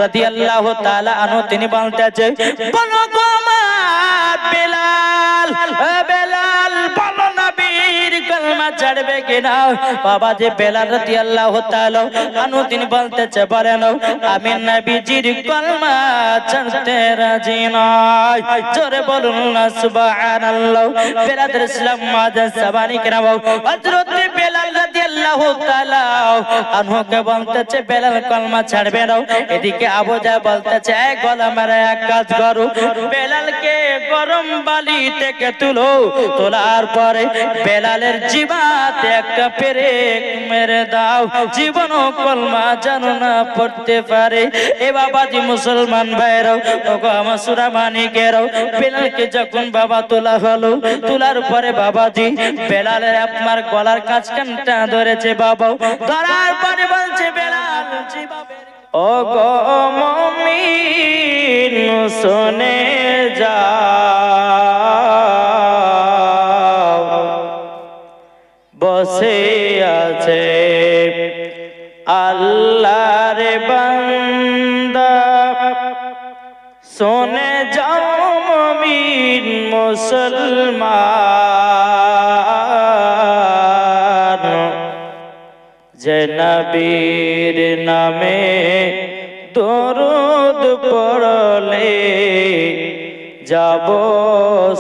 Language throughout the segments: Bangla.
রাদিয়াল্লাহু তাআলা আনহু তিনি বলতেছে বলো গো আমার বেলাল, বেলাল বলো নবীর কলমা ছাড়বে কিনা? বাবা যে বেলাল রাদিয়াল্লাহু তাআলা আনহু তিনি বলতেছে বলেন আমি নবীজির কলমা ছাড়তে রাজি নই। জোরে বলুন না সুবহানাল্লাহ। বেলাল ইসলাম মাদার সাবানি কেরাম হযরত বেলাল রাদিয়াল্লাহু তাআলা আনহুকে বলতেছে বেলাল কলমা ছাড়বে না। এদিকে আবু জাহেল বলতেছে এই গোলামের এক কাজ করো, বেলালকে গরম বালি থেকে তুলো, তোলার পরে বেলালের জিবাতে একটা পেরেক মেরে দাও, জীবনও কলমা যেন না পড়তে পারে। এ বাবাজি মুসলমান ভাইরাও ওগো আমার সূরা মানিকেরাও বেলালকে যখন বাবা তোলা হলো, তোলার পরে বাবাজি বেলালের আপনার গলার কাছখানটা ধরেছে বাবা, ধরার পরে বলছে বেলাল ও গো মুমিন শুনে যাও, বসে আছে আল্লাহর বান্দা, শুনে যাও মুমিন মুসলমান, যে নবীর নামে দরুদ পড়লে যাব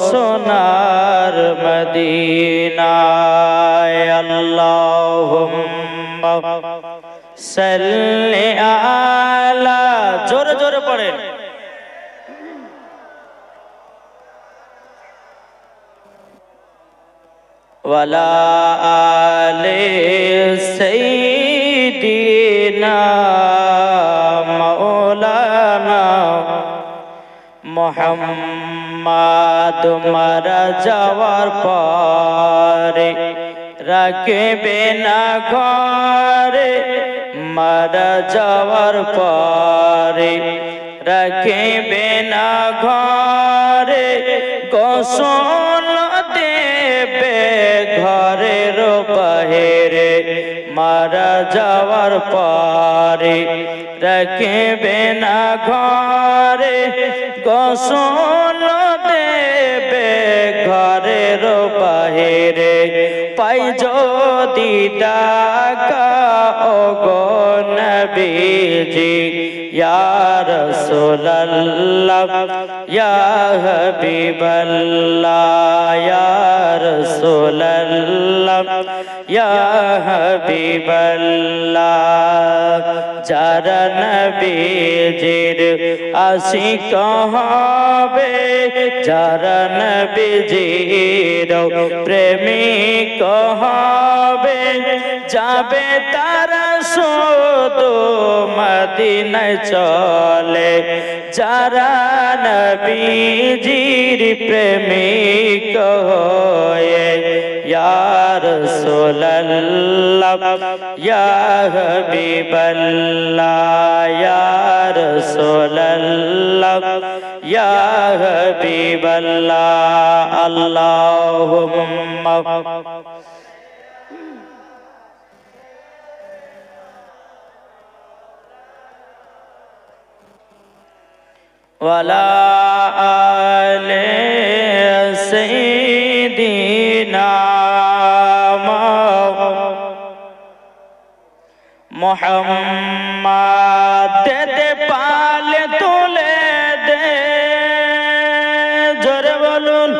সোনার মদিনায়। আল্লাহুম্মা সাল্লি আলা, জোরে জোরে পড়েন, ওয়ালা আলে সাইয়্যিদিনা মাওলানা মুহাম্মদ। মারা যাওয়ার পরে রাখবে না ঘরে, মারা যাওয়ার পরে রাখবে না ঘরে, গোসল দেবে ঘরের বাহিরে, মারা যাওয়ার পরে রাখবে না ঘরে, গোসল দেবে ঘরের বাহিরে। পাই যদি ডাকা ওগো নবীজি ইয়া রাসূলুল্লাহ ইয়া হাবিবাল্লাহ ইয়া রাসূলুল্লাহ ইয়া হাবিবাল্লাহ। যারা নবীজির আশিক হবে, যারা নবীজির প্রেমিক হবে, যাবে তারা শুধু মদিনায় চলে। যারা নবীজির প্রেমিক হয়ে ইয়া রাসূলুল্লাহ ইয়া হাবিবাল্লাহ ইয়া রাসূলুল্লাহ ইয়া হাবিবাল্লাহ। আল্লাহুম্মা ওয়ালা আলে সাইয়্যিদিনা মুহাম্মদ। দে পালে তুলে দে, জোরে বলুন।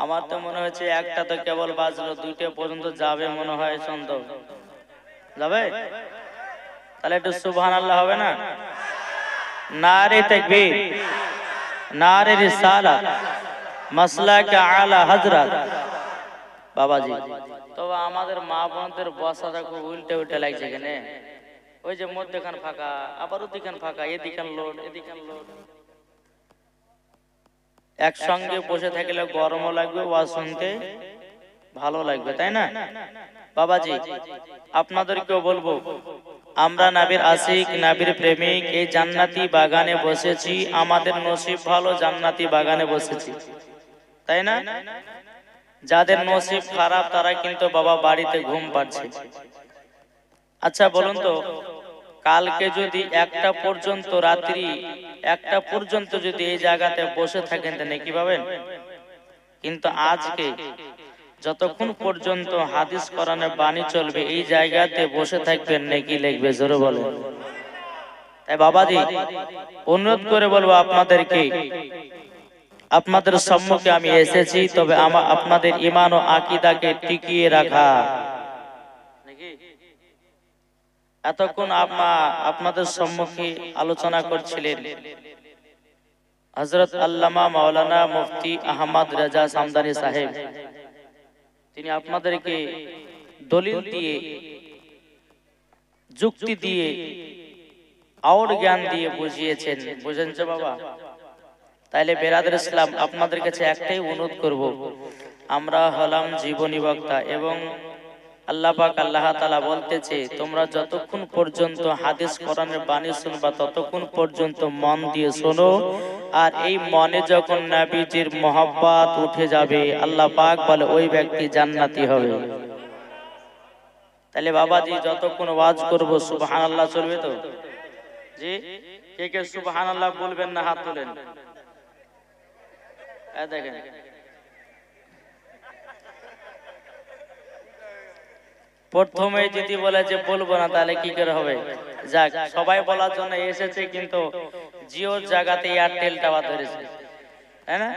আমার তো মনে হচ্ছে একটা তো কেবল বাজলো, দুইটা পর্যন্ত যাবে মনে হয়। সন্দেহ যাবে? তাহলে একটু সুবহানাল্লাহ হবে না? নারে তাকবীর, নারে রিসালাত, মাসলাক আলা হযরত। বাবাজি তো আমাদের মা বোনদের বসাটা খুব উল্টে উল্টে লাগছে কেন? ওই যে মধ্যখান ফাঁকা, আবার ওদিখান ফাঁকা, এদিখান লোড এদিখান লোড। একসঙ্গে বসে থাকলে গরমও লাগবে, ওয়াজ শুনতে ভালো লাগবে, তাই না? বাবাজি আপনাদেরকেও বলবো, আমরা নবীর আশিক, নবীর প্রেমিক, এই জান্নাতি বাগানে বসেছি। আমাদের নসিব ভালো, জান্নাতি বাগানে বসেছি, তাই না? যাদের নসিব খারাপ তারা কিন্তু বাবা বাড়িতে ঘুম পাচ্ছে। আচ্ছা বলুন তো, কালকে যদি একটা পর্যন্ত রাত্রি একটা পর্যন্ত যদি এই জায়গাতে বসে থাকেন তাহলে কি পাবেন? কিন্তু আজকে যতক্ষণ পর্যন্ত হাদিস কোরআনের বাণী চলবে এই জায়গাতে বসে থাকবেন নাকি লিখবে, জোরে বলেন। তাই বাবাজি অনুরোধ করে বলবো আপনাদেরকে, আপনাদের সম্মুখে আমি এসেছি, তবে আপনাদের ঈমান ও আকীদাকে টিকিয়ে রাখা। এতক্ষণ আপনাদের সম্মুখে আলোচনা করছিলেন হযরত আল্লামা মাওলানা মুফতি আহমদ রাজা সামদানি সাহেব। তিনি আপনাদেরকে দলিল দিয়ে, যুক্তি দিয়ে, আর জ্ঞান দিয়ে বুঝিয়েছেন। বুঝেনছো বাবা? তাইলে বেরাদর ইসলাম আপনাদের কাছে একটাই অনুরোধ করব, আমরা হলাম জীবনী বক্তা এবং আল্লাহ পাক আল্লাহ তাআলা বলতেছে তোমরা যতক্ষণ পর্যন্ত হাদিস কোরআনের বাণী শুনবা ততক্ষণ পর্যন্ত মন দিয়ে শোনো, আর এই মনে যখন নবীজির মহব্বত উঠে যাবে আল্লাহ পাক বলে ওই ব্যক্তি জান্নাতি হবে। তাহলে বাবাজি যতক্ষণ ওয়াজ করব সুবহানাল্লাহ চলবে তো? জি, কে কে সুবহানাল্লাহ বলবেন না হাত তোলেন। এই দেখেন প্রথমে যদি বলে যে বলবো না তাহলে কি করে হবে? যাক, সবাই বলার জন্য এসেছে, কিন্তু জিওর জায়গাতে এয়ারটেল টাওয়ার ধরেছে, তাই না?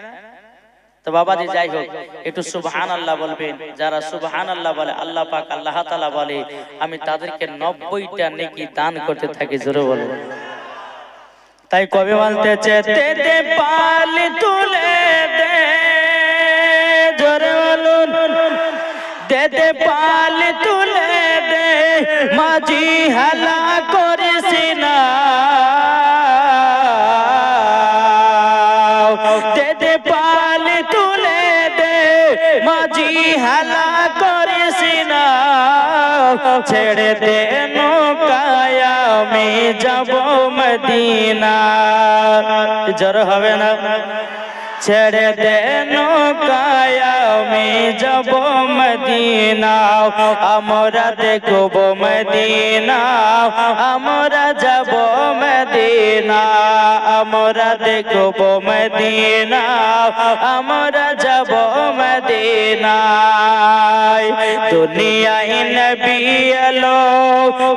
তো বাবাজি যাই হোক, একটু সুবহানাল্লাহ বলবেন। যারা সুবহানাল্লাহ বলে আল্লাহ পাক আল্লাহ তাআলা বলে আমি তাদেরকে 90টা নেকি দান করতে থাকি, জোরে বলে। তাই কবি বলতেছে তেতে পাল তুলে দে, জোরে বলুন, তেতে পাল তুলে দে মাঝি হালা করিস না, তেতে পাল তুলে দে মাঝি হালা করিস না, ছেড়ে দে নৌকায় আমি যাব মদিনা। জ্বর হবে না? ছেড়ে দে নৌকায় আমি যাব মদিনা, আমরা দেখব মদিনা, আমরা যাব মদিনা, আমরা দেখব মদিনা, আমরা যাব মদিনা। দুনিয়ায় নবী এলো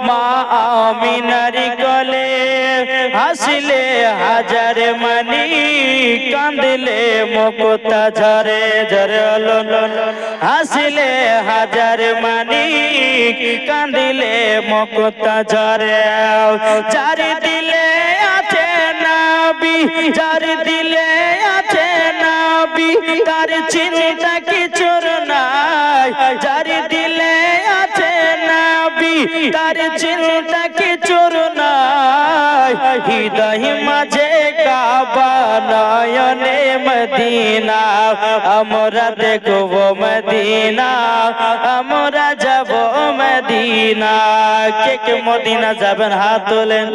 মা আমিনার কোলে, হাসলে হাজার মানি কাঁদলে মুক্তা ঝরে, ঝরে হাসলে হাজার মানি কাঁদলে মুক্তা ঝরে। যার দিলে আছে নবী, যার দিলে আছে নবী তার চিন্তা কিছুর নাই, যার দিলে আছে নবী তার চিন্তা কিছুর নাই। হৃদয় মাঝে কাবা নয়নে মদিনা, আমরা দেখব মদিনা, আমরা যাব মদিনা। কে কে মদিনা যাবেন হাত তোলেন।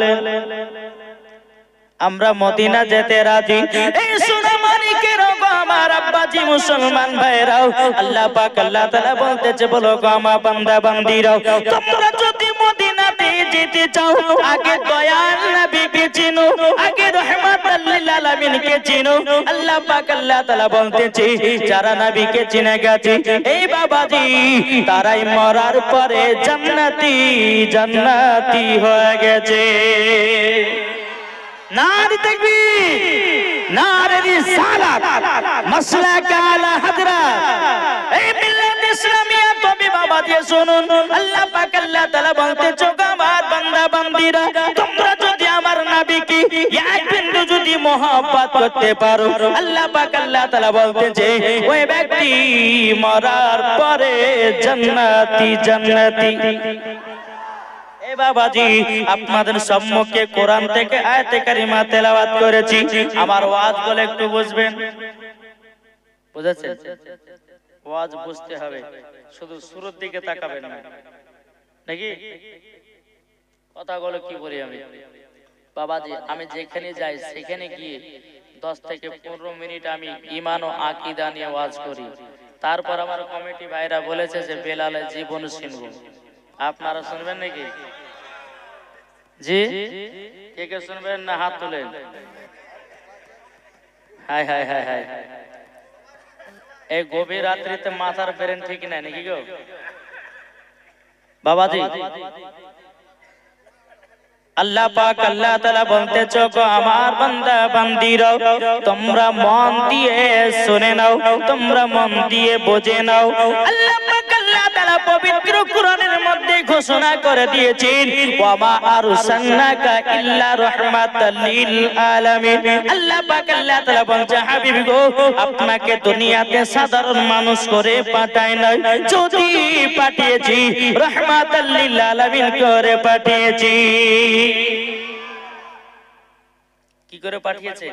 আমরা মদিনা যেতে রাজি। এই শুনে মালিকের গো আমার আব্বাজি মুসলমান ভাইরাও, আল্লাহ পাক আল্লাহ তাআলা বলতেছে বলো গো আমার বান্দা বান্দিরাও, তোমরা যদি মদিনাতে যেতে চাও আগে দয়াল নবীকে চিনো, আগে রহমাতুল লিল আলামিনকে চিনো। আল্লাহ পাক আল্লাহ তাআলা বলতেছে যারা নবীকে চিনে গেছে এই বাবাজি তারাই মরার পরে জান্নাতি জান্নাতি হয়ে গেছে। নারে তাকবীর, নারে রিসালাত, মাসলাক আলা হযরত। এই মিল্লাত ইসলামিয়া কবি বাবা দিয়ে শুনুন, আল্লাহ পাক আল্লাহ তাআলা বলতেছে আমার বান্দা বান্দীরা তোমরা যদি আমার নবীকে এক বিন্দু যদি মহব্বত করতে পারো, আল্লাহ পাক আল্লাহ তাআলা বলতেছে ওই ব্যক্তি মরার পরে জান্নাতি জান্নাতি। এ বাবাজি আপনাদের সম্মুখে কোরআন থেকে আয়াতে কারিমা তেলাওয়াত করেছি, আমার ওয়াজ বলে একটু বুঝবেন। বুঝেছেন? ওয়াজ বুঝতে হবে, শুধু শুরুর দিকে তাকাবেন না, নাকি? কথাগুলো কি বলি আমি বাবাজি, আমি যেখানে যাই সেখানে গিয়ে 10 থেকে 15 মিনিট আমি ঈমান ও আকীদা নিয়ে ওয়াজ করি। তারপর আমার কমিটি ভাইরা বলেছে যে বেলালের জীবন শুনবো, আপনারা শুনবেন নাকি? জি কে কে শুনবেন না হাত তুলেন। হাই হাই হাই হাই, এই গভীর রাত্রিতে মাথার ব্রেন ঠিক নাই নাকি গো বাবাজি? আল্লাহ পাক আল্লাহ তাআলা বলতেছো গো আমার বান্দা বান্দিরা তোমরা মন দিয়ে শুনে নাও, তোমরা মন দিয়ে বুঝে নাও। আল্লাহ পাক আল্লাহ তাআলা পবিত্র কোরআনের মধ্যে ঘোষণা করে দিয়েছেন ওয়া মা আরসালনাকা ইল্লা রাহমাতাল লিল আলামিন। আল্লাহ পাক আল্লাহ তাআলা বলছে হাবিব গো আপনাকে দুনিয়াতে সাধারণ মানুষ করে পাঠাই নাই, যদি পাঠিয়েছি রাহমাতাল লিল আলামিন করে পাঠিয়েছি। কি করে পাঠিয়েছে?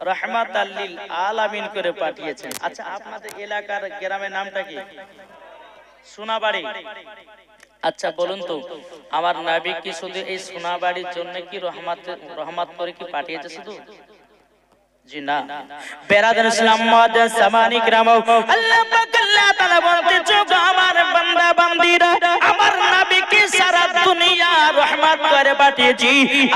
রাহমাতাল লিল আলামিন করে পাঠিয়েছে। আচ্ছা আপনাদের এলাকার গ্রামের নামটা কি? সোনাবাড়ি। আচ্ছা বলুন তো আমার নবী কি শুধু এই সোনাবাড়ির জন্য কি রহমত করে কি পাঠিয়েছে শুধু? জি না। বেরাদার ইসলাম মাদার সামানি গ্রাম আল্লাহ পাক আল্লাহ তাআলা বলতেছে আমার বান্দা বান্দীরা আমার নবীকে সারা দুনিয়া রহমত করে পাঠিয়েছি।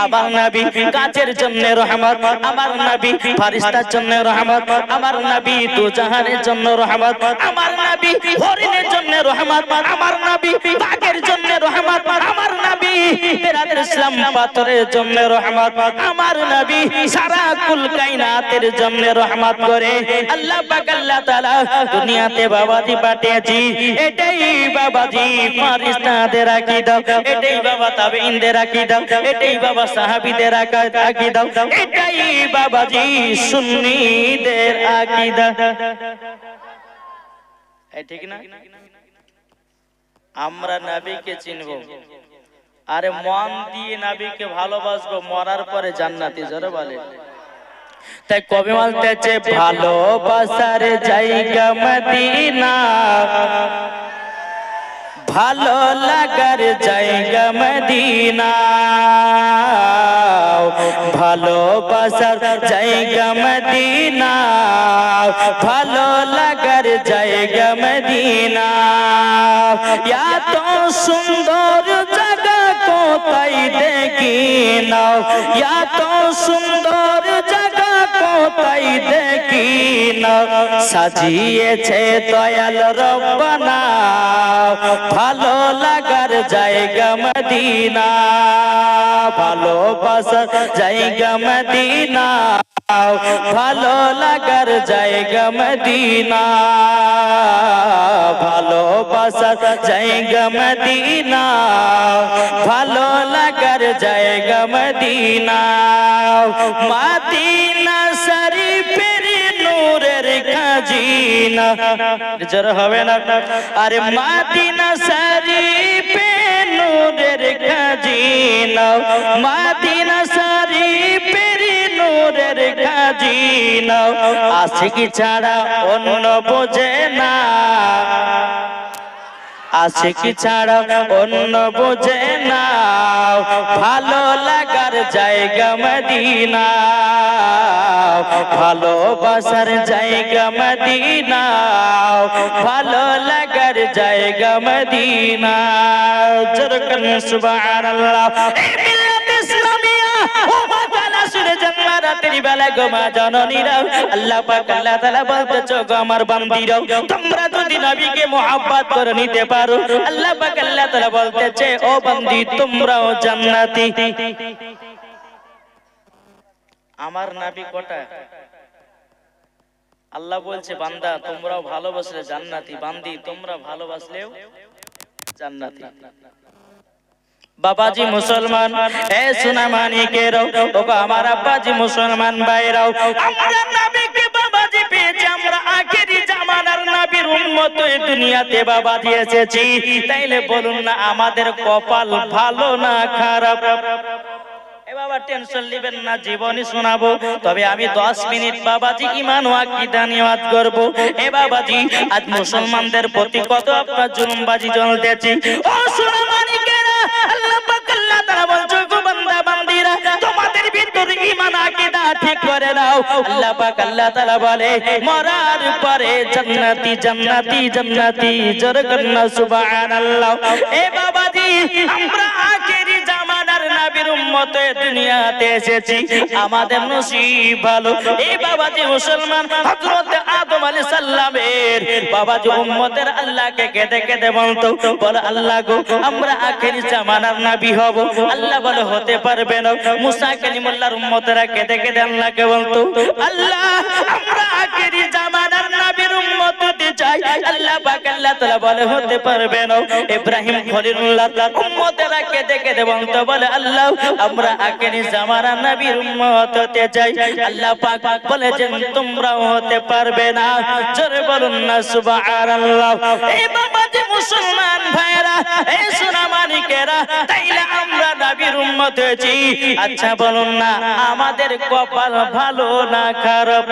আমার নবী গাছের জন্য রহমত, আমার নবী ফেরেশতার জন্য রহমত, আমার নবী দু জাহানের জন্য রহমত, আমার নবী হরিণের জন্য রহমত, আমার নবী বাঘের জন্য রহমত, আমার নবী বেরাদার ইসলাম পাথরের জন্য রহমত, আমার নবী সারা কুল কায়নাতের জন্য রহমত করে আল্লাহ পাক আল্লাহ তাআলা দুনিয়াতে বাবাজি পাঠিয়েছি। এটাই বাবাজি ফেরেশতাদের আকীদা, এটাই বাবা তাবেঈনদের আকীদা, এটাই বাবা সাহাবীদের আকীদা, এটাই বাবাজি সুন্নিদের আকীদা। এই ঠিক না? আমরা নবীকে চিনব, আরে মন দিয়ে নবীকে ভালোবাসবো, মরার পরে জান্নাতি। জোরে বলে। তাই কবি বলতেছে ভালোবাসার জায়গা মদিনা, ভালো লাগার জায়গা মদিনা, ভালোবাসার জায়গা মদিনা, ভালো লাগার জায়গা মদিনা। এত সুন্দর জায়গা কোথায় দেখি নাও, এত সুন্দর জায়গা কোথায় দেখি নাও, সাজিয়েছে দয়াল রব্বানা, ভালো লাগার জায়গা মদিনা, ভালোবাসার জায়গা মদিনা, ভালো লাগার জায়গা মদিনা, ভালোবাসার জায়গা মদিনা, ভালো লাগার জায়গা মদিনা। মদিনা শরীফের নূরের খাজিনা, জোর হবে না? আরে মদিনা শরীফের নূরের খাজিনা, মদিনা শরীফের নূরের খাজিনা, আশিকি ছাড়া অন্য বোঝে না, আশিকি ছাড়া অন্য বোঝে না, ভালো লাগার জায়গা মদিনা, ভালোবাসার জায়গা মদিনা, ভালো লাগার জায়গা মদিনা। জরকন সুবহানাল্লাহ। রাতের বেলা গোমা জননীরা আল্লাহ পাক আল্লাহ তাআলা বলতেছো গো আমার বান্দীরা তোমরা যদি নবীকে মুহাব্বত করে নিতে পারো, আল্লাহ পাক আল্লাহ তাআলা বলতেছে ও বান্দি তোমরাও জান্নাতি। আমার নবী কোটা? আল্লাহ বলছে বান্দা তোমরাও ভালোবাসলে জান্নাতি, বান্দি তোমরা ভালোবাসলেও জান্নাতি। বাবাজি মুসলমান, এ সোনা মানিকেরাও, ওগো আমার আব্বাজি মুসলমান ভাইরাও, আমরা নবীকে বাবাজি পেয়েছি, আমরা আখেরি জামানার নবীর উম্মত এই দুনিয়াতে বাবাজি এসেছি। তাইলে বলুন না আমাদের কপাল ভালো না খারাপ? বাবা টেনশন নেবেন না, জীবনী শোনাবো, তবে আমি 10 মিনিট বাবাজি ঈমান ও আকীদা নিয়ে ওয়াজ করব। এ বাবাজি আজ মুসলমানদের প্রতি কত আপনার জুলুমবাজি চলতেছে। ও সোনা মানিকেরা আল্লাহ পাক আল্লাহ তাআলা বলছে গো বান্দা বান্দীরা তোমাদের ভিতর ঈমান আকীদা ঠিক করে নাও। আল্লাহ পাক আল্লাহ তাআলা বলে মরার পরে জান্নাতি জান্নাতি জান্নাতি। জোরে কন্না সুবহানাল্লাহ। এ বাবাজি আমরা আখেরি জামানার নবীর উম্মতে দুনিয়াতে এসেছি, আমাদের নসিব ভালো। এই বাবাজি মুসলমান হযরত আদম আলাইহিস সালামের বাবাজি উম্মতের আল্লাহকে কেঁদে কেঁদে বলতো, বলে আল্লাহ গো আমরা আখেরি জামানার নবী হব। আল্লাহ বলে হতে পারবে না। মুসা কালিমুল্লাহর উম্মতেরা কেঁদে কেঁদে আল্লাহকে বলতো, আল্লাহ আমরা আখেরি জামানার নবীর উম্মত হতে চাই। আল্লাহ পাক আল্লাহ তাআলা বলে হতে পারবে না। ইব্রাহিম খলিলুল্লাহর উম্মতেরা কেঁদে কেঁদে বলতো, বলে আল্লাহ আমরা আখেরি জামানার নবীর উম্মত হতে চাই। আল্লাহ পাক বলেছেন তোমরাও হতে পারবে না। জোরে বলুন না সুবহানাল্লাহ। এই বাবাজি মুসলমান ভাইরা, এই সোনা মানিকেরা, তাইলে আমরা নবীর উম্মত হয়েছি। আচ্ছা বলুন না আমাদের কপাল ভালো না খারাপ?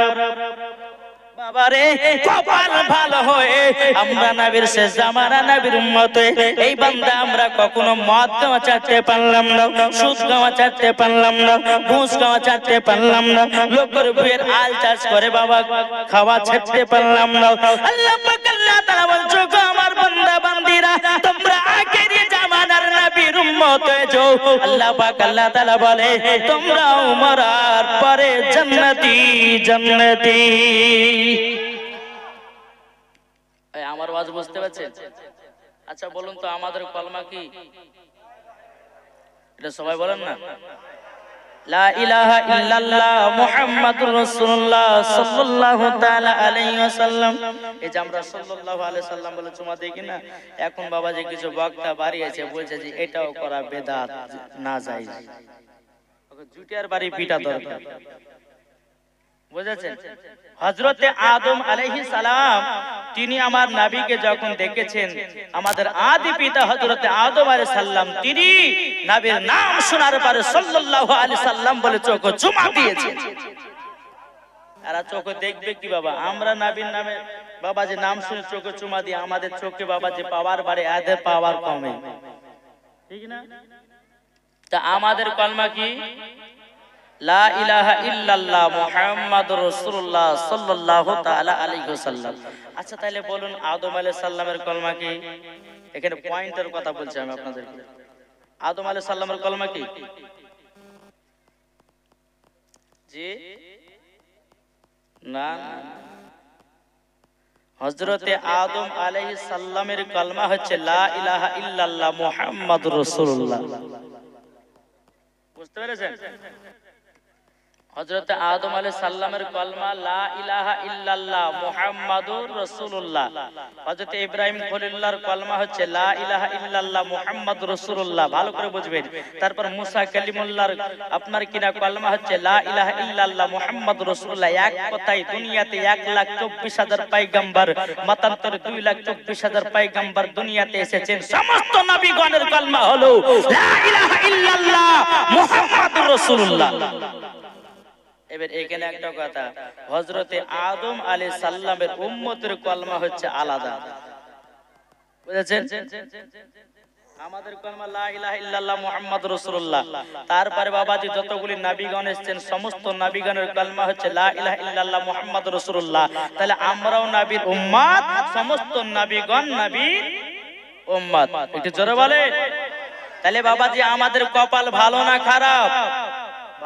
বাবারে কপাল ভালো হয়ে আমরা নবীর শেষ জামানা নবীর উম্মত হয়ে এই বান্দা আমরা কখনো মদ খাওয়া ছাড়তে পারলাম না, সুদ খাওয়া ছাড়তে পারলাম না, ঘুষ খাওয়া ছাড়তে পারলাম না, লোকের বইয়ের আল চাষ করে বাবা খাওয়া ছাড়তে পারলাম না। আল্লাহ পাক আল্লাহ তাআলা বলছো গো আমার বান্দা বান্দিরা তোমরা আখেরি জামানার নবীর উম্মত হয়েছো। আল্লাহ পাক আল্লাহ তাআলা বলে তোমরাও মরার পরে জান্নাতি জান্নাতি। আমার ওয়াজ বুঝতে পারছেন? আচ্ছা বলুন তো আমাদের কলমা কি? এটা সবাই বলেন না, লা ইলাহা ইল্লাল্লাহ মুহাম্মাদুর রাসূলুল্লাহ সাল্লাল্লাহু তাআলা আলাইহি ওয়াসাল্লাম। এই যে আমরা সাল্লাল্লাহু আলাইহি সাল্লাম বলে চুমা দেই কিনা, এখন বাবা যে কিছু বক্তা বাড়িয়েছে বলছে যে এটাও করা বেদাত না যায়, জুটিয়ার বাড়ি পিটা দরকার। বুঝেছেন? হযরতে আদম আলাইহিস সালাম তিনি আমার নবীকে যখন দেখেছেন, আমাদের আদি পিতা হযরতে আদম আলাইহিস সালাম তিনি নবীর নাম শোনার পরে সাল্লাল্লাহু আলাইহি সাল্লাম বলে চোখে চুমা দিয়েছেন। এরা চোখে দেখবে কি বাবা? আমরা নবীর নামে বাবা যে নাম শুনে চোখে চুমা দিয়ে আমাদের চোখে বাবা যে পাওয়ার বাড়ে, এদের পাওয়ার কমে, ঠিক না? তা আমাদের কলমা কি? লা ইলাহা ইল্লাল্লাহ মুহাম্মাদুর রাসূলুল্লাহ সাল্লাল্লাহু তাআলা আলাইহি ওয়াসাল্লাম। আচ্ছা তাহলে বলুন আদম আলাইহিস সালামের কলমা কি? এখানে পয়েন্টের কথা বলছি আমি আপনাদেরকে। আদম আলাইহিস সালামের কলমা কি? জি না, হযরতে আদম আলাইহিস সালামের কলমা হচ্ছে লা ইলাহা ইল্লাল্লাহ মুহাম্মাদুর রাসূলুল্লাহ। বুঝতে পেরেছেন? হযরতে আদম আলাইহিস সালামের কলমা লা ইলাহা ইল্লাল্লাহ মুহাম্মাদুর রাসূলুল্লাহ। হযরতে ইব্রাহিম খলিলুল্লাহর কলমা হচ্ছে লা ইলাহা ইল্লাল্লাহ মুহাম্মাদুর রাসূলুল্লাহ। ভালো করে বুঝবেন। তারপর মুসা কালিমুল্লাহর আপনার কিনা কলমা হচ্ছে লা ইলাহা ইল্লাল্লাহ মুহাম্মাদুর রাসূলুল্লাহ। এক কথায় দুনিয়াতে 1,24,000 পয়গম্বর, মতান্তরে 2,24,000 পয়গম্বর দুনিয়াতে এসেছেন। সমস্ত নবীগণের কলমা হলো লা ইলাহা ইল্লাল্লাহ মুহাম্মাদুর রাসূলুল্লাহ। এবার এখানে একটা কথা, হযরতে আদম আলাইহিস সালামের উম্মতের কলমা হচ্ছে আলাদা। বুঝেছেন? আমাদের কলমা লা ইলাহা ইল্লাল্লাহ মুহাম্মাদুর রাসূলুল্লাহ। তারপরে বাবাজি যতগুলি নবীগণ এসেছেন সমস্ত নবীগণের কলমা হচ্ছে লা ইলাহা ইল্লাল্লাহ মুহাম্মাদুর রাসূলুল্লাহ। তাহলে আমরাও নবীর উম্মত, সমস্ত নবীগণ নবীর উম্মত। একটু জোরে বলেন। তাহলে বাবাজি আমাদের কপাল ভালো না খারাপ?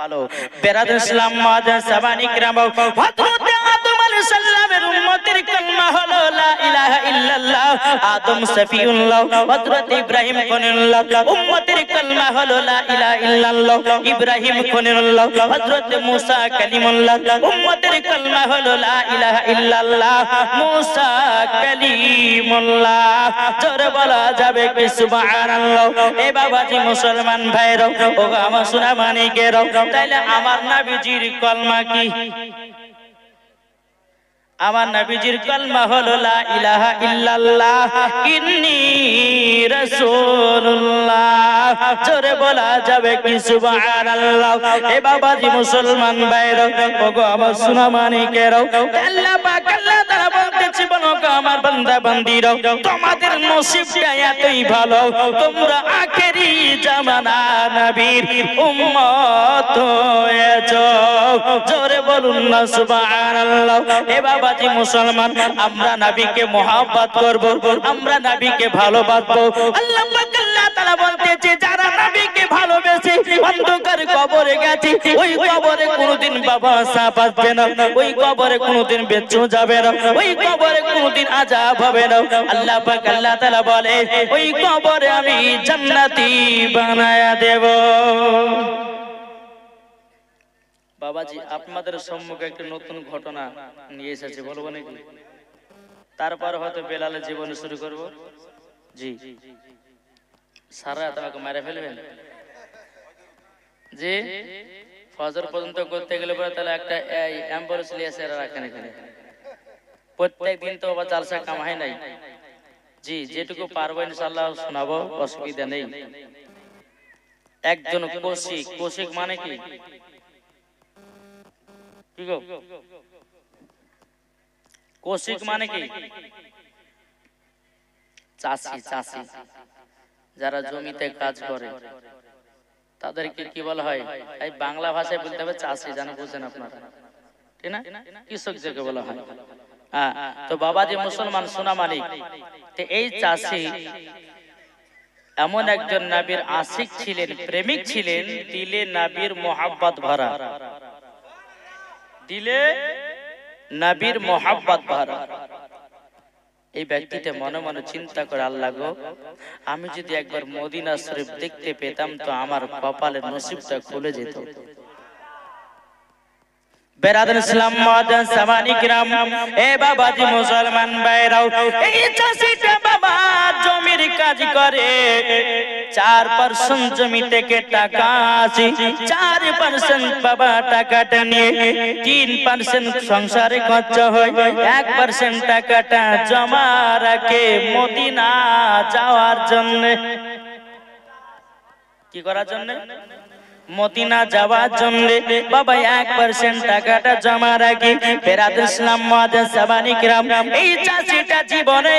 ভালো। বেরাদুল ইসলাম মাদান সাবানি কিরাম, হযরত আদম আলাইহিস সালামের উম্মতের কলমা হলো লা ইলাহা ইল্লাল্লাহ। আদম সফিউল্লাহ, হযরত ইব্রাহিম খলিলুল্লাহ উম্মতের কলমা হলো লা ইলাহা ইল্লাল্লাহ। ইব্রাহিম খলিলুল্লাহ, হযরত মুসা কালিমুল্লাহ উম্মতের কলমা হলো লা ইলাহা ইল্লাল্লাহ মুসা কালিমুল্লাহ। জোরে বলা যাবে কি সুবহানাল্লাহ? এ বাবাজি মুসলমান ভাইরা, ও আমার সোনা মানিকেরা, তাইলে আমার নবীজির কলমা কি? আমার নবীজির কলমা হলো লা ইলাহা ইল্লাল্লাহ ইন্নী রাসূলুল্লাহ। জোরে বলা যাবে কি সুবহানাল্লাহ? এ বাবাজি মুসলমান ভাইরা, ওগো আমার সোনা মানিকেরা, আল্লাহ পাক আল্লাহ তাআলা বলতেছে, বলো গো আমার বান্দা বান্দীরা, তোমাদের নসিবটা এতই ভালো, তোমরা আখেরি জামানা নবীর উম্মত হয়েছো। জোরে বলুন না সুবহানাল্লাহ। এ বাবাজি মুসলমান, আমরা নবীকে মহব্বত করব, আমরা নবীকে ভালোবাসবো। আল্লাহ পাক আল্লাহ তাআলা বলতেছে যারা নবীকে ভালোবেসে অন্ধকার কবরে গেছে ওই কবরে কোনোদিন বাবা সাপ আসবে না, ওই কবরে কোনোদিন বেঁচে যাবে না, ওই কবরে কোনোদিন আযাব হবে না। আল্লাহ পাক আল্লাহ তাআলা বলে ওই কবরে আমি জান্নাতি বানায়া দেব। বাবাজি আপনাদের সম্মুখে একটা নতুন ঘটনা নিয়ে এসেছে, বলবো নাকি? তারপর হয়তো বেলালের জীবন শুরু করব। জি সারা তোমাকে মেরে ফেলবেন জি, ফজর পর্যন্ত করতে গেলে পরে তাহলে একটা অ্যাম্বুলেন্স নিয়ে এসে রাখেন এখানে। প্রত্যেক দিন তো আবার জালসা কামাই নাই। জি যেটুকু পারবো ইনশাআল্লাহ শোনাবো, অসুবিধা নেই। একজন কোশিক, কোশিক মানে কি? কি গো কোশিক মানে কি? চাষি, চাষি যারা জমিতে কাজ করে তাদেরকে কি বলা হয়? এই বাংলা ভাষায় বলতে হবে চাষি, জানো বুঝেন আপনারা, ঠিক না? কৃষক যাকে বলা হয়। হ্যাঁ, তো বাবাজি মুসলমান সোনা মালিক, তো এই চাষি এমন একজন নবীর আশিক ছিলেন, প্রেমিক ছিলেন, দিলে নবীর মোহাব্বত ভরা, দিলে নবীর মোহাব্বত ভরা। এই ব্যক্তিটা মনে মনে চিন্তা করে আল্লাহ গো, আমি যদি একবার মদিনা শরীফ দেখতে পেতাম তো আমার কপালের নসিবটা খুলে যেত। বেরাদার ইসলাম মাদান সামানি কিরাম, এ বাবাজি মুসলমান ভাইরাও, এই চাষিটা বাবা জমির কাজ করে, 4% জমি থেকে টাকা আসে, 4% বাবা টাকাটা নিয়ে 3% সংসারে খরচ হয়, 1% টাকাটা জমা রাখে মদিনা যাওয়ার জন্য। কি করার জন্য? মদিনা যাওয়ার জন্য বাবা 1% টাকাটা জমা রাখি। বেরাদার ইসলাম মুআজ্জাজ সাবানি কিরাম, এই চাষিটা জীবনে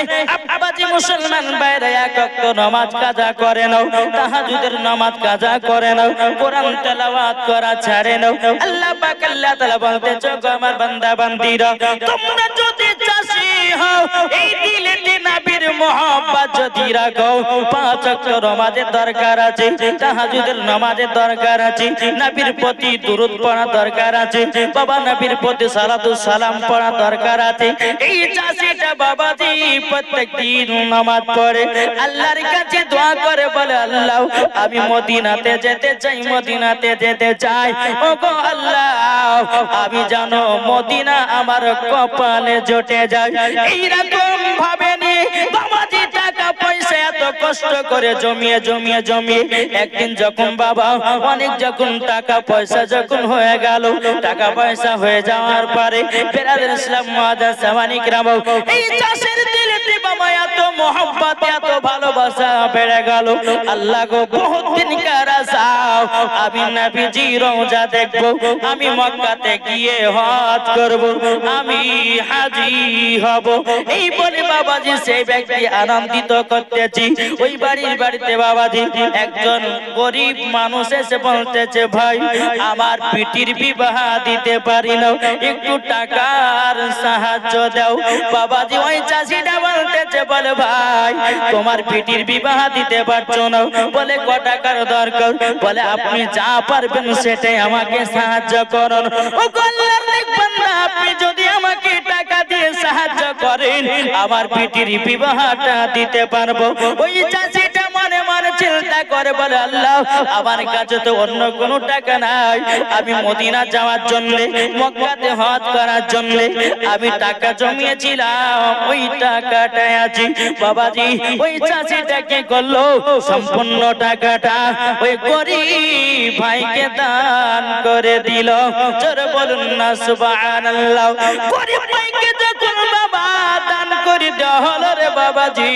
আবাজি মুসলমান ভাইরা এক ওয়াক্ত নামাজ কাজা করে নাও, তাহাজ্জুদের নামাজ কাজা করে নাও, কোরআন তেলাওয়াত করা ছাড়ে নাও। আল্লাহ পাক আল্লাহ তাআলা বলতেছে গো আমার বান্দা বান্দীরা, তোমরা যদি চাষি হও, এই দিলেতে নবীর মোহাব্বত যদি রাখো, 5 ওয়াক্ত নামাজের দরকার আছে, তাহাজ্জুদের নামাজের দরকার আছে, নবীর প্রতি দুরূদ পড়া দরকার আছে, বাবা নবীর প্রতি সালাতু সালাম পড়া দরকার আছে। এই চাষিটা বাবাজি প্রত্যেকদিন নামাজ পড়ে, আল্লাহর কাছে দোয়া করে, বলে আল্লাহ আমি মদিনাতে যেতে চাই, মদিনাতে যেতে চাই, ওগো আল্লাহ আমি জানো মদিনা আমার কপালে জুটে যায়। এইরকম ভাবে নিয়ে বাবাজি টাকা পয়সা এত কষ্ট করে জমিয়ে জমিয়ে জমিয়ে একদিন যখন বাবা অনেক যখন টাকা পয়সা যখন হয়ে গেল, টাকা পয়সা হয়ে যাওয়ার পরে বেরাদার ইসলাম মুআজ্জাজ সাবানি কিরাম, এই চাষের দিলেতে বাবা এত মোহাব্বত এত ভালোবাসা বেড়ে গেল। আল্লাহ গো বহুত দিন কারা যাও, আমি নবীজি রওজা দেখব, আমি মক্কাতে গিয়ে হজ করব, আমি হাজী হব। এই বলে বাবাজি সেই ব্যক্তি আনন্দিত করতেছি। ওই বাড়িতে বাবাজি একজন গরিব মানুষ এসে বলতেছে, ভাই আমার পিটির বিবাহ দিতে পারি না, একটু টাকার সাহায্য দাও। বাবাজি ওই চাষিটা বলতেছে, বলে ভাই তোমার পিটির বিবাহ দিতে পারছো না, বলে ক টাকার দরকার, বলে আপনি যা পারবেন সেটাই আমাকে সাহায্য করুন। ও আল্লাহর নেক বান্দা, আপনি যদি আমাকে টাকা দিয়ে সাহায্য করেন আমার পিটির বিবাহটা দিতে পারবো। ওই চাষিটা মনে মনে চিন্তা করে, বলে আল্লাহ আমার কাছে তো অন্য কোনো টাকা নাই, আমি মদিনা যাওয়ার জন্য, মক্কাতে হজ করার জন্য আমি টাকা জমিয়েছিলাম, ওই টাকাটা আছে। বাবাজি ওই চাষিটা কি করলো, সম্পূর্ণ টাকাটা ওই গরিব ভাইকে দান করে দিল। জোরে বলুন না সুবহানাল্লাহ। গরিব ভাইকে যখন বাবা দান করে দেওয়া হলো রে বাবাজি,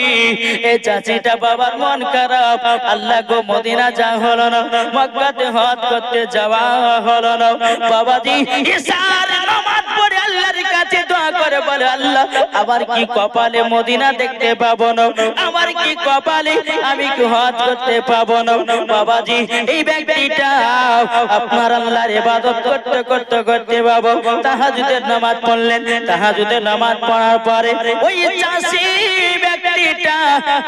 এই চাষিটা বাবার মন খারাপ, আল্লাহ গো মদিনা যাওয়া হলো না, মক্কাতে হজ করতে যাওয়া হলো না। বাবাজি ইশার নামাজ পড়ে আল্লাহর কাছে দোয়া করে, বলে আল্লাহ আমার কি কপালে মদিনা দেখতে পাবো না, আমার কি কপালে আমি কি হজ করতে পাবো না। বাবাজি এই ব্যক্তিটা আপনার আল্লাহর ইবাদত করতে করতে করতে বাবা তাহাজ্জুদের নামাজ পড়লেন। তাহাজ্জুদের নামাজ পড়ার পরে ওই চাষি ব্যক্তি জিকিরকারীটা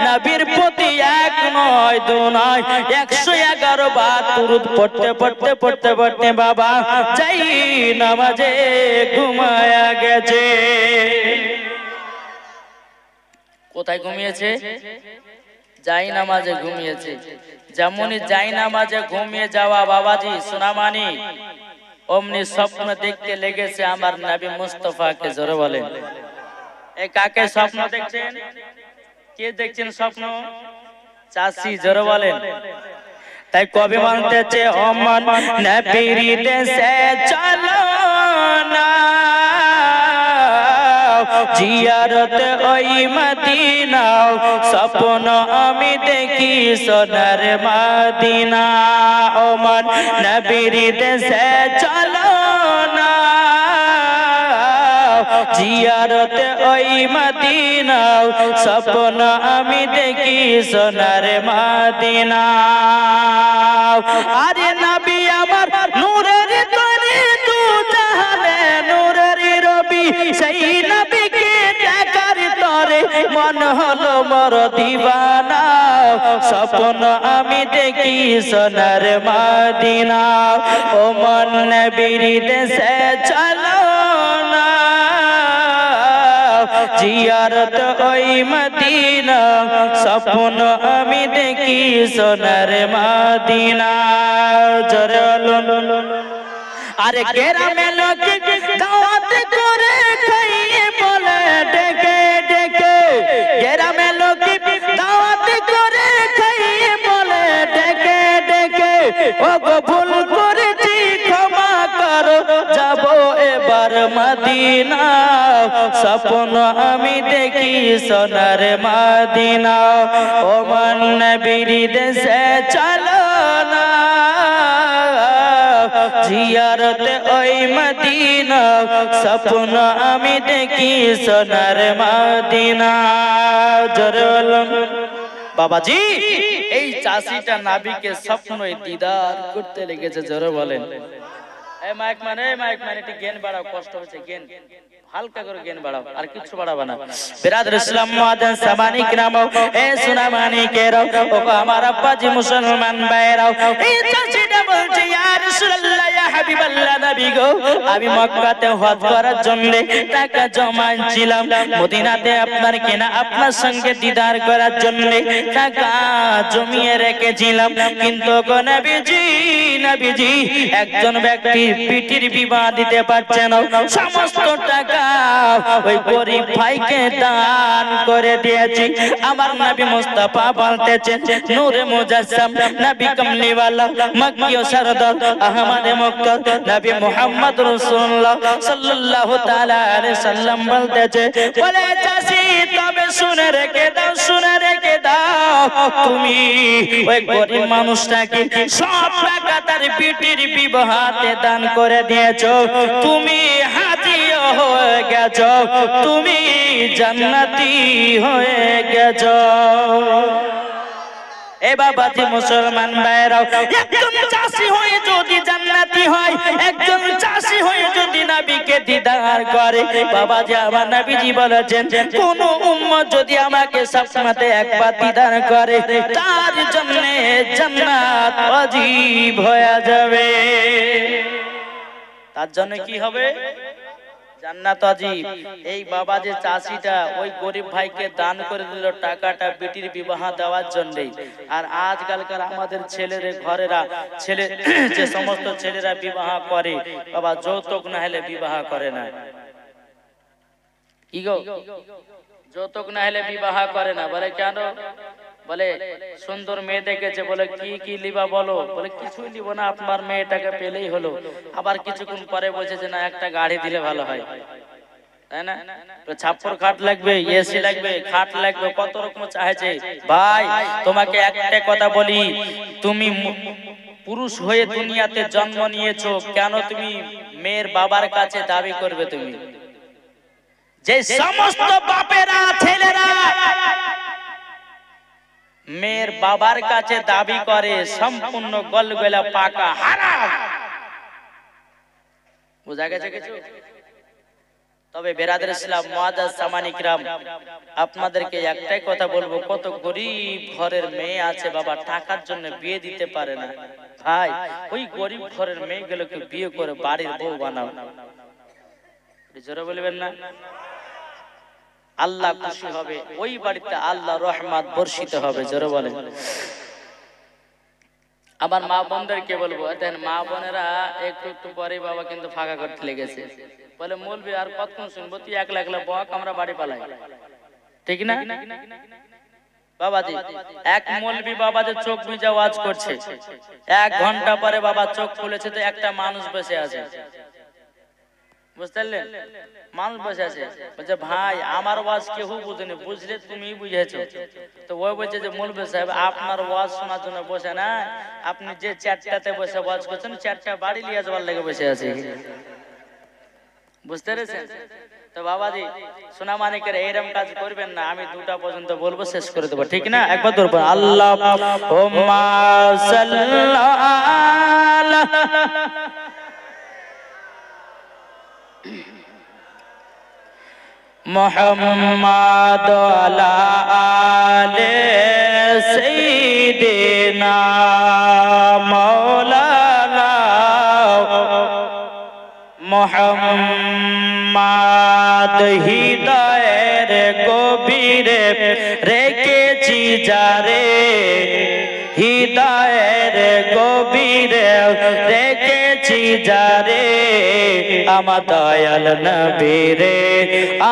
নবীর প্রতি এক নয় দু নয় 111 বার দুরূদ পড়তে পড়তে পড়তে পড়তে বাবা যাই নামাজে ঘুমায়া গেছে। কোথায় ঘুমিয়েছে? যাই নামাজে ঘুমিয়েছে। যেমনই যাই নামাজে ঘুমিয়ে যাওয়া বাবাজি সোনামানি অমনি স্বপ্ন দেখতে লেগেছে আমার নবী মুস্তাফাকে। জোরে বলেন এ কাকে স্বপ্ন দেখছেন? কে দেখছেন স্বপ্ন? চাচি। জোরে বলেন। তাই কবি বলতেছে ওমন নবীর দেশে চলো না জিয়ারত ওই মদিনা স্বপ্ন আমি দেখি সোনার মদিনা। ওমন নবীর দেশে চলো না জিয়ারত ওই মদিনা স্বপ্ন আমি দেখি সোনার মদিনা। আরে নবী আমার নূরের তরি দু জাহানে নূরের রবি সেই নবীকে দেখার তরে মন হলো মোর দিওয়ানা স্বপ্ন আমি দেখি সোনার মদিনা। ও মন নবীর দেশে চলো না জিয়ারত ওই মদিনা স্বপ্ন আমি দেখি সোনার মদিনা। জোরে বলুন। আরে গ্রামে লোক দাওয়াত করে খাইয়ে বলে ডেকে ডেকে গ্রামে লোক দাওয়াত করে খাইয়ে বলে ডেকে ডেকে ও গো ভুল করেছি ক্ষমা করো যাব এবার মদিনা স্বপ্ন আমি দেখি সোনার মদিনা। ও মন নবীর দেশে চলো না জিয়ারত ওই মদিনা স্বপ্ন আমি দেখি সোনার মদিনা। জোরে বলুন বাবাজি এই চাষিটা নাবিকে স্বপ্নই দিদার করতে লেগেছে। জোরে বলেন। এই মাইক মানে একটু জ্ঞান বাড়াও, কষ্ট হচ্ছে জ্ঞান হালকা করে জ্ঞান বাড়াও, আর কিছু বাড়াবা না। বিরাদর ইসলাম মুআজ্জিন সামানি কিরাম এ সুনামানি কেরাও ও আমার আব্বাজি মুসলমান ভাইরাও এই চাষিটা বলছে ইয়া রাসূলুল্লাহ ইয়া হাবিবাল্লাহ নবী গো আমি মক্কাতে হজ করার জন্য টাকা জমাইছিলাম মদিনাতে আপনার কেনা আপনার সঙ্গে দিদার করার জন্য টাকা জমিয়ে রেখেছিলাম কিন্তু গো নবীজি একজন ব্যক্তি পিটির বিবাহ দিতে পারছে না সমস্ত টাকা ওই গরিব ভাইকে দান করে দিয়েছি। আমার নবী মুস্তাফা বলতেছেন নূরে মুজাসসাম নবী কমলিওয়ালা মক্কি ও সরদার আহমদ মুক্তার নবী মুহাম্মদ রাসূলুল্লাহ সাল্লাল্লাহু তাআলা আলাইহি সাল্লাম বলতেছে বলে চাচি তবে শুনে রেখে দাও তুমি ওই গরিব মানুষটাকে সব টাকা তার পিটির বিবাহতে দান করে দিয়েছো তুমি হাজি হয়ে গেছো তুমি জান্নাতি হয়ে গেছো। এ বাবাজি মুসলমান ভাইরাও একজন চাষী হয়ে যদি জান্নাতি হয় একজন চাষী হয়ে যদি নবীকে দিদার করে বাবাজি আমার নবীজি বলেছেন কোন উম্মত যদি আমাকে সবসময় একবার দিদার করে তার জন্য জান্নাত ওয়াজিব হয়ে যাবে। তার জন্য কি হবে? জান্নাত ওয়াজিব। এই বাবা যে চাষিটা ওই গরিব ভাইকে দান করে দিল টাকাটা বেটির বিবাহ দেওয়ার জন্য। আর আজকালকার আমাদের ছেলের ঘরেরা ছেলে যে সমস্ত ছেলেরা বিবাহ করে বাবা যৌতুক না হলে বিবাহ করে না। কি গো যৌতুক না হলে বিবাহ করে না? বলে কেন? বলে সুন্দর মেয়ে দেখেছে বলে কি লিবা বলো? বলে কিছুই লিব না আপনার মেয়েটাকে পেলেই হলো। আবার কিছুক্ষণ পরে বলছে যে না একটা গাড়ি দিলে ভালো হয়, তাই না? ছাপ্পর খাট লাগবে, এসি লাগবে, খাট লাগবে, কত রকম চাইছে। ভাই তোমাকে একটা কথা বলি, তুমি পুরুষ হয়ে দুনিয়াতে জন্ম নিয়েছো, কেন তুমি মেয়ের বাবার কাছে দাবি করবে? তুমি যে সমস্ত বাপেরা ছেলেরা মেয়ের বাবার কাছে দাবি করে সম্পূর্ণ গলগলা পাকা হারাম। বুঝা গেছে কিছু? তবে বেরাদের ইসলাম মুআজ্জাজ সামানি কিরাম, আপনাদেরকে একটাই কথা বলবো, কত গরিব ঘরের মেয়ে আছে বাবা, টাকার জন্য বিয়ে দিতে পারে না। ভাই ওই গরিব ঘরের মেয়েগুলোকে বিয়ে করে বাড়ির বউ বানাও, জোরে বলবেন না? আল্লাহ খুশি হবে, ওই বাড়িতে আল্লাহ রহমত বর্ষিত হবে, জোরে বলেন। আমার মা বোনদেরকে বলবো, দেখেন মা বোনেরা একটু একটু পরে বাবা কিন্তু ফাঁকা করতে লেগেছে, বলে মৌলবি আর কতক্ষণ শুনবো, তুই একলা একলা বক, আমরা বাড়ি পালাই, ঠিক না বাবাজি? এক মৌলবি বাবাজি চোখ ভিজা ওয়াজ করছে, 1 ঘন্টা পরে বাবা চোখ খুলেছে তো একটা মানুষ বসে আছে, বুঝতে পারলেন? মানুষ বসে আছে, বলছে ভাই আমার ওয়াজ কেউ বুঝেনি, বুঝলে তুমি বুঝেছো। তো ওই বলছে যে মৌলবি সাহেব আপনার ওয়াজ শোনার জন্য বসে না, আপনি যে চারটাতে বসে ওয়াজ করছেন, 4টা বাড়ি নিয়ে যাওয়ার লেগে বসে আছে, বুঝতে পেরেছেন? তো বাবাজি সোনা মানিকের এইরকম কাজ করবেন না, আমি 2টা পর্যন্ত বলবো, শেষ করে দেবো, ঠিক না? একবার ধরবো আল্লাহুম্মা সাল্লাল্লাহু মুহাম্মাদ আলা আলে সাইয়্যিদিনা মাওলানা মুহাম্মাদ হৃদয়ের গভীরে রেখেছি যারে, হৃদয়ের গভীরে রেখেছি যারে, আমার দয়াল নবী রে,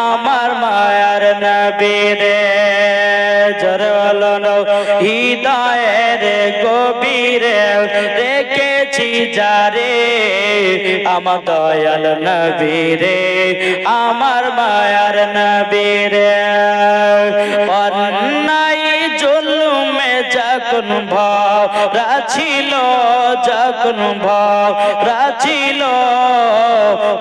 আমার মায়ার নবী রে, জোরে বলো না, হৃদয়ের গভীরে রেখেছি যারে, আমার দয়াল নবী রে, আমার মায়ার নবী রে। অন্যায় জুলুমে যখন ভরা ছিল, যখন ভরা ছিল,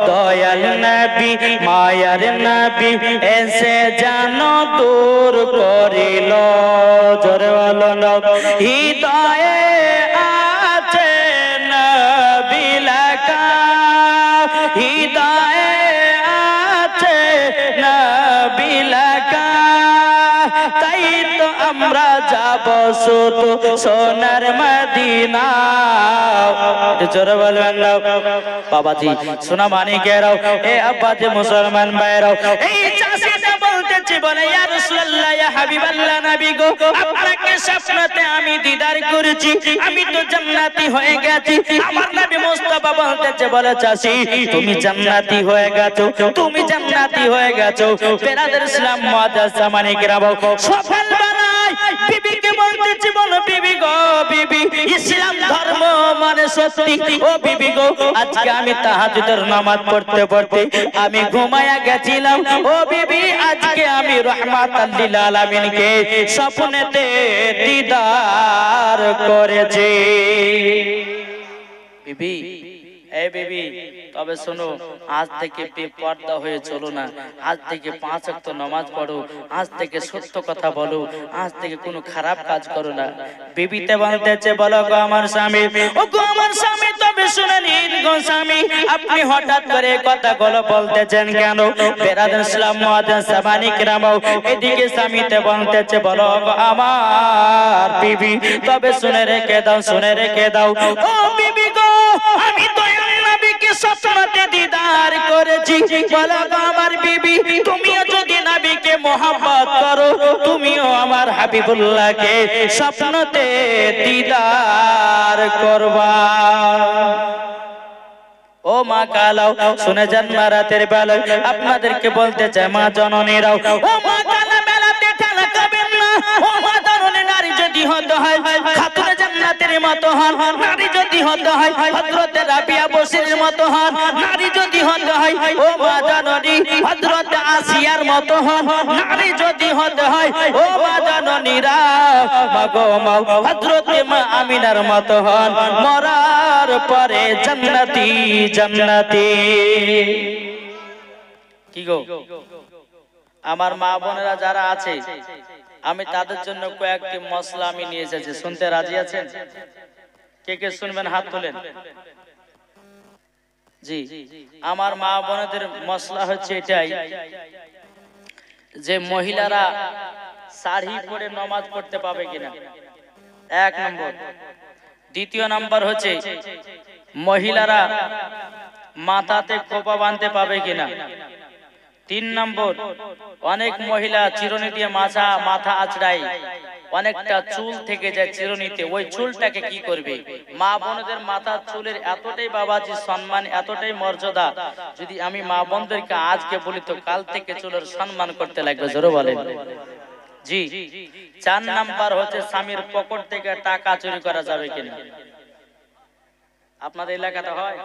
দয়াল নবী মায়ার নবী এসে জানো দূর করিল, জোরে বলো না, হৃদয়ে আছে নবী লেখা, হৃদয়ে আছে নবী লেখা, তাই তো আমরা যাব শুধু সোনার মদিনা, জোরে বলবেন না বাবাজি। সোনা মানিকেরাও, এ আব্বাজি মুসলমান ভাইরাও, এই চাষিটা বলতেছি, বলে ইয়া রাসূলুল্লাহ, ইয়া হাবিবাল্লাহ নবী গো, আপনাকে স্বপ্নতে আমি দিদার করেছি, আমি তো জান্নাতি হয়ে গেছি। আমার নবী মুস্তাফা বলতেছে, বলে চাষি তুমি জান্নাতি হয়ে গেছো, তুমি জান্নাতি হয়ে গেছো। বেরাদের ইসলাম মুআজ্জাজ সামানি কিরাম, সফল বানাই বিবিকে বলতেছি, বলো বিবি গো, বিবি ইসলাম ধর্ম মানে সত্যি, ও বিবি গো, আজকে আমি তাহাজ্জুদের নামাজ পড়তে পড়তে আমি ঘুমায়া গেছিলাম, ও বিবি আজকে আমি রাহমাতাল লিল আলামিনকে স্বপ্নেতে দিদার করেছি। বিবি, এই বিবি, তবে শোনো, আজ থেকে বেপরদা হয়ে চলো না, আজ থেকে 5 ওয়াক্ত নামাজ পড়ো, আজ থেকে সত্য কথা বলো, আজ থেকে কোনো খারাপ কাজ করো না। বিবিতে বলতেছে, বলো গো আমার স্বামী, ও গো আমার স্বামী, তবে শুনে নিন গো স্বামী, আপনি হঠাৎ করে কথাগুলো বলতেছেন কেন? বেরাদার ইসলাম মুআজ্জাজ সামানি কিরাম, এদিকে স্বামীতে বলতেছে, বলো গো আমার বিবি, তবে শুনে রেখে দাও, শুনে রেখে দাও, ও বিবি গো, আমি তো স্বপ্নতে দিদার করেছি, বলো গো আমার বিবি, তুমিও যদি নবীকে মোহাম্মত করো, তুমিও আমার হাবিবুল্লাহকে স্বপ্নতে দিদার করবা। ও মা কালাও, শুনে যান মা রাতের বেলায় আপনাদেরকে বলতে চাই, মা জননীরাও, ও মা কালা বেলাতে ঠেলা খাবেন না, ও মা জননী, নারী যদি হতে হয় খাতুনে জান্নাতের মতো হন, নারী যদি হতে হয় হযরতে রাবিয়া বসরির মতো হন, নারী যদি হতে হয় ও মা জননী হযরতে আসিয়ার মতো হন, নারী যদি হতে হয় ও মা জননীরা মাগো মা হযরতে মা আমিনার মতো হন, মরার পরে জান্নাতি জান্নাতি। কি গো আমার মা বোনেরা যারা আছে, আমি তাদের জন্য কয়েকটি মশলা আমি নিয়ে এসেছি, শুনতে রাজি আছেন? কে কে শুনবেন হাত তোলেন। জি, আমার মা বোনদের মশলা হচ্ছে এটাই যে মহিলারা শাড়ি পরে নামাজ পড়তে পাবে কিনা, এক নম্বর। দ্বিতীয় নাম্বার হচ্ছে মহিলারা মাথাতে খোপা বাঁধতে পাবে কিনা। তিন নম্বর, অনেক মহিলা চিরুনি দিয়ে মাথা আঁচড়ায়, অনেকটা চুল থেকে যায় চিরুনিতে, ওই চুলটাকে কি করবে? মা বোনদের মাথার চুলের এতটাই বাবাজি সম্মান, এতটাই মর্যাদা, যদি আমি মা বোনদেরকে আজকে বলি তো কাল থেকে চুলের সম্মান করতে লাগবে, জোরে বলেন। জি, চার নাম্বার হচ্ছে স্বামীর পকেট থেকে টাকা চুরি করা যাবে কিনা। আপনাদের এলাকাতে হয়?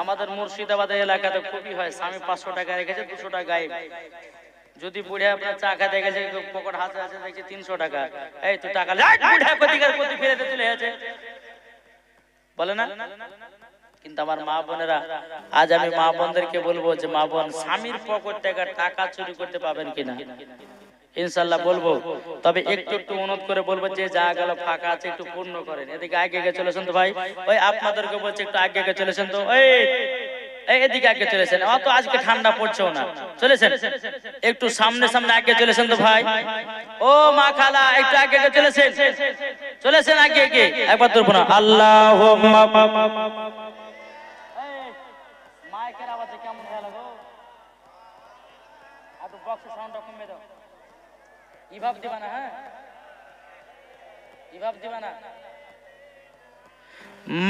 আমাদের মুর্শিদাবাদের এলাকাতে খুবই হয়। স্বামী 500 টাকা রেখেছে, 200 টাকা গায়েব। যদি বুড়ে আপনার চা খাতে গেছে, পকেট হাতে আছে, দেখছি 300 টাকা, এই তুই টাকা ফেরত চলে গেছে, বলে না? কিন্তু আমার মা বোনেরা, আজ আমি মা বোনদেরকে বলবো যে মা বোন, স্বামীর পকেট থেকে টাকা চুরি করতে পাবেন কিনা, ইনশাআল্লাহ বলবো। তবে একটু একটু অনুরোধ করে বলবো যে যা গেল ফাঁকা আছে একটু পূর্ণ করেন। এদিকে আগে আগে চলেছেন তো ভাই, ওই আপনাদেরকে বলছে একটু আগে আগে চলেছেন তো, এদিকে আগে চলেছেন, অত আজকে ঠান্ডা পড়ছেও না, চলেছেন একটু সামনে সামনে আগে চলেছেন তো ভাই। ও মা খালা একটু আগে আগে চলেছেন, চলেছেন আগে আগে, একবার তো না আল্লাহুম্মা। মাইকের আওয়াজে কেমন ভালো গো, একটু বক্সের সাউন্ডটা কমিয়ে দাও। ইভাব দিবা না, হ্যাঁ ইভাব দিবা না।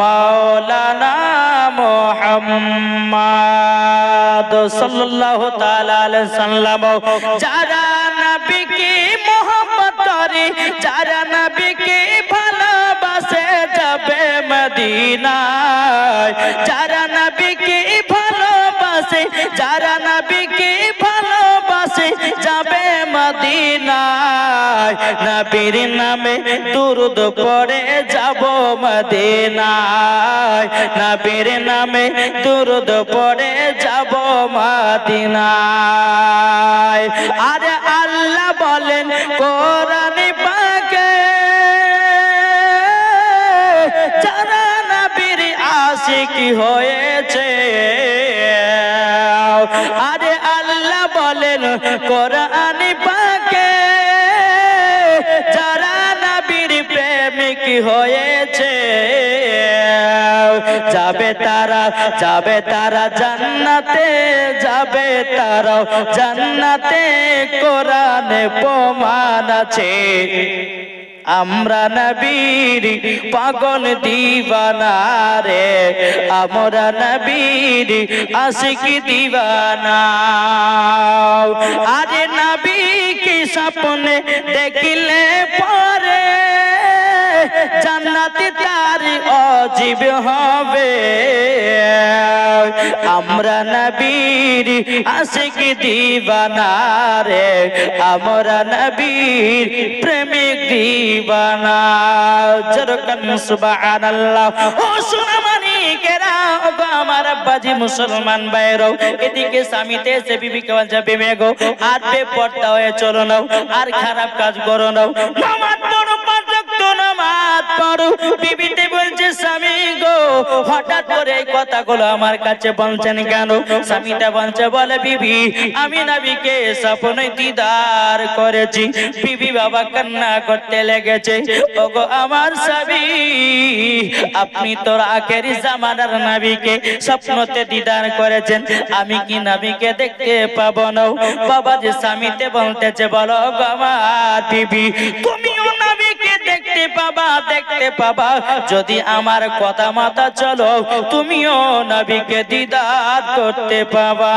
মাওলানা মুহাম্মদ সাল্লাল্লাহু তাআলা আলাইহি সাল্লাম, যারা নবীকে মোহাম্মদ করে, যারা নবীকে ভালোবাসে যাবে মদিনায়, যারা নবীকে ভালোবাসে, যারা নবীকে ভালোবাসে যাবে মদিনায়, নবীর নামে দুরূদ পড়ে যাব মদিনায়, নবীর নামে দুরূদ পড়ে যাব মদিনায়। আরে আল্লাহ বলেন কোরআনে পাকে, যারা নবীর আশিকি হয়েছে, আরে আল্লাহ বলেন কোরআনে পাকে, যারা নবীর প্রেমিক হয়েছে, যাবে তারা, যাবে তারা জান্নাতে, যাবে তারা জান্নাতে, কোরআনে প্রমাণ আছে। আমরা নবীর পাগল দিওয়ানা রে, আমরা নবীর আশিকি দিওয়ানা। আরে নবীকে স্বপ্নে দেখিলে পরে জান্নাতে তার অজীব হবে। আমরা নবীর আশিকি দিওয়ানা রে, আমরা নবীর প্রেমিক দিওয়ানা। জরকান সুবহানাল্লাহ। ও সোনামানি কেরা, ওগো আমার আব্বাজি মুসলমান ভাইরা, এদিকে স্বামীতে এসে বিবিকে বলছে বিবি গো আর বেপরদা হয়ে চলো না, আর খারাপ কাজ করো না, নামাজ পড়ো, পাঁচ ওয়াক্ত নামাজ পড়ো। বিবিতে বলছে স্বামী গো হঠাৎ করে এই কথাগুলো আমার কাছে বলছেন কেন? স্বামীটা বলছে, বলে বিবি আমি নবীকে স্বপ্নে দিদার করেছি। বিবি বাবা কান্না করতে লেগেছে, ওগো আমার স্বামী আপনি তো আখেরি জামানার নবীকে স্বপ্নতে দিদার করেছেন, আমি কি নবীকে দেখতে পাবো না? বাবা যে স্বামীতে বলতেছে, বলো গো আমার বিবি তুমিও নবীকে দেখতে পাবা, দেখতে পাবা যদি আমার কথা মতো চলো, তুমিও নবীকে দিদার করতে পাবা।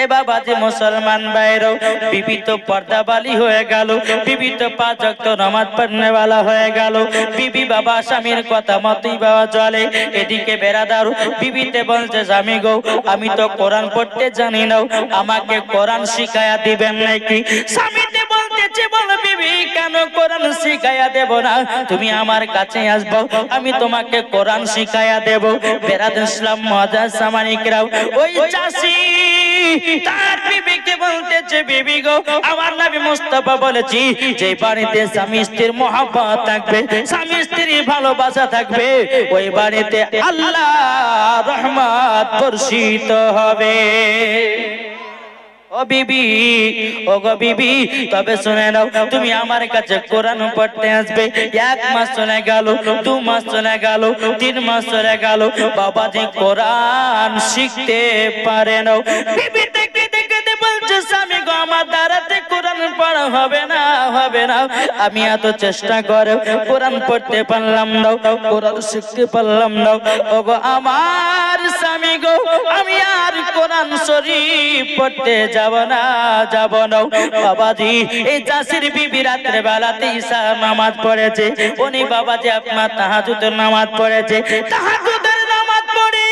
এ বাবা যে মুসলমান ভাইরাও, বিবি তো পর্দাবালি হয়ে গেল, বিবি তো 5 ওয়াক্ত নামাজ পড়নেওয়ালা হয়ে গেল, বিবি বাবা স্বামীর কথা মতই বাবা চলে। এদিকে বেরাদার বিবিতে বলছে, স্বামী গো আমি তো কোরআন পড়তে জানি না, আমাকে কোরআন শিখায়া দিবেন নাকি? স্বামীতে বলতে বলতেছে, বলো বিবি কেন কোরআন শিখাইয়া দেব না? তুমি আমার কাছে আসবো, আমি তোমাকে কোরআন শিখাইয়া দেব। বেরাদর ইসলাম মুআজ্জাজ সামানিকরাও, ওই চাচি তার বিবিকে বলতেছে, বিবি গো, আমার নবী মুস্তাফা বলেছি যে বাড়িতে স্বামী স্ত্রীর মহব্বত থাকবে, স্বামী স্ত্রীর ভালোবাসা থাকবে, ওই বাড়িতে আল্লাহ রহমত বর্ষিত হবে। ও বিবি, ও গো বিবি, তবে শুনে নাও, তুমি আমার কাছে কোরআন পড়তে আসবে। 1 মাস চলে গেল, 2 মাস চলে গেল, 3 মাস চলে গেল, বাবাজি কোরআন শিখতে পারে না। বিবি দেখতে দেখতে বলছে, স্বামী গো, আমার দ্বারাতে কোরআন পড়া হবে না, হবে না। আমি এত চেষ্টা করে কোরআন পড়তে পারলাম না, কোরআন শিখতে পারলাম না। ও গো আমার স্বামী গো, আমি আর কোরআন শরীফ পড়তে যাব না, যাব না। বাবাজি, এই চাষির বিবি রাত্রে বেলাতে ঈশা নামাজ পড়েছে, উনি বাবাজি আপনার তাহাজ্জুদের নামাজ পড়েছে। তাহাজ্জুদের নামাজ পড়ি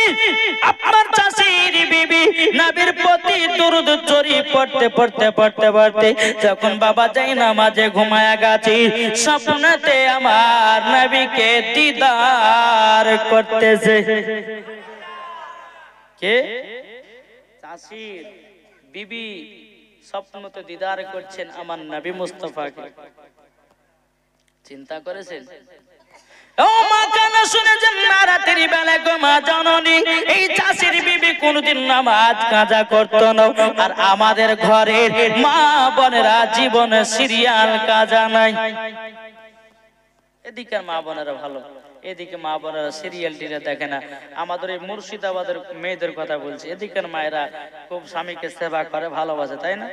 আপনার চাষির বিবি নবীর প্রতি দুরূদ শরীফ পড়তে পড়তে পড়তে পড়তে যখন বাবা যাই নামাজে ঘুমায়া গেছে, স্বপ্নেতে আমার নবীকে দিদার করতেছে। কে? চাষির বিবি স্বপ্নতে দিদার করছেন আমার নবী মুস্তাফাকে। চিন্তা করেছেন? ও মা, কেন শুনেছেন না রাতের বেলা গো মা জননী, এই চাষির বিবি কোনদিন নামাজ কাজা করতো না। আর আমাদের ঘরের মা বোনেরা জীবনে সিরিয়াল কাজা নাই। এদিকে মা বোনেরা ভালো, এদিকে মা বোনেরা সিরিয়াল টিরে দেখে না। আমাদের এই মুর্শিদাবাদের মেয়েদের কথা বলছি, এদিকের মায়েরা খুব স্বামীকে সেবা করে, ভালোবাসে, তাই না?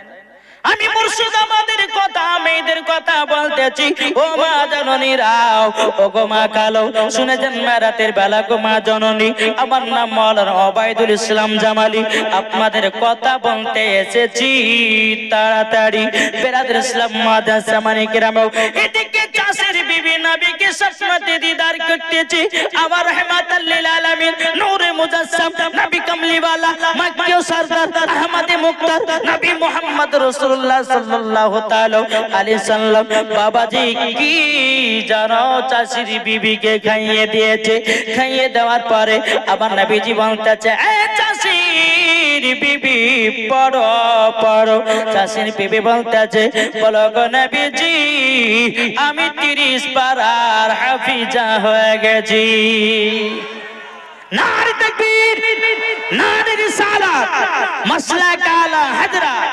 আমি মুর্শিদাবাদের কথা, মেয়েদের কথা বলতেছি। ও মা জননী রাও, ও গো মা কালো, শুনেছেন মা রাতের বেলা গো মা জননী, আমার নাম মাওলানা ওবায়দুল ইসলাম জামালি, আপনাদের কথা বলতে এসেছি তাড়াতাড়ি। বেরাদর ইসলাম মুআজ্জাজ সামানিকরাম, এদিকে চাষের বিবি নবীকে স্বপ্নতে দিদার করতেছি। আমার রহমাতাল লিল আলামিন, নূরে মুজাসসাম, নবী কামলিওয়ালা, মক্কি সরদার, আহমদ মুক্তার, নবী মুহাম্মদ রাসূলুল্লাহ সাল্লাল্লাহু তাআলা আলাইহি সাল্লাম বাবাজি কি জানো চাষির বিবিকে খাইয়ে দিয়েছে। খাইয়ে দেওয়ার পরে আবার নবীজি বলতেছে, এ চাষির বিবি পড়ো পড়ো। চাষির বিবি বলতেছে, বলো গো নবীজি, আমি 30 পারার হাফিজা হয়ে গেছি। নারে তাকবীর, নারে রিসালাত, মাসলাক আলা হযরত,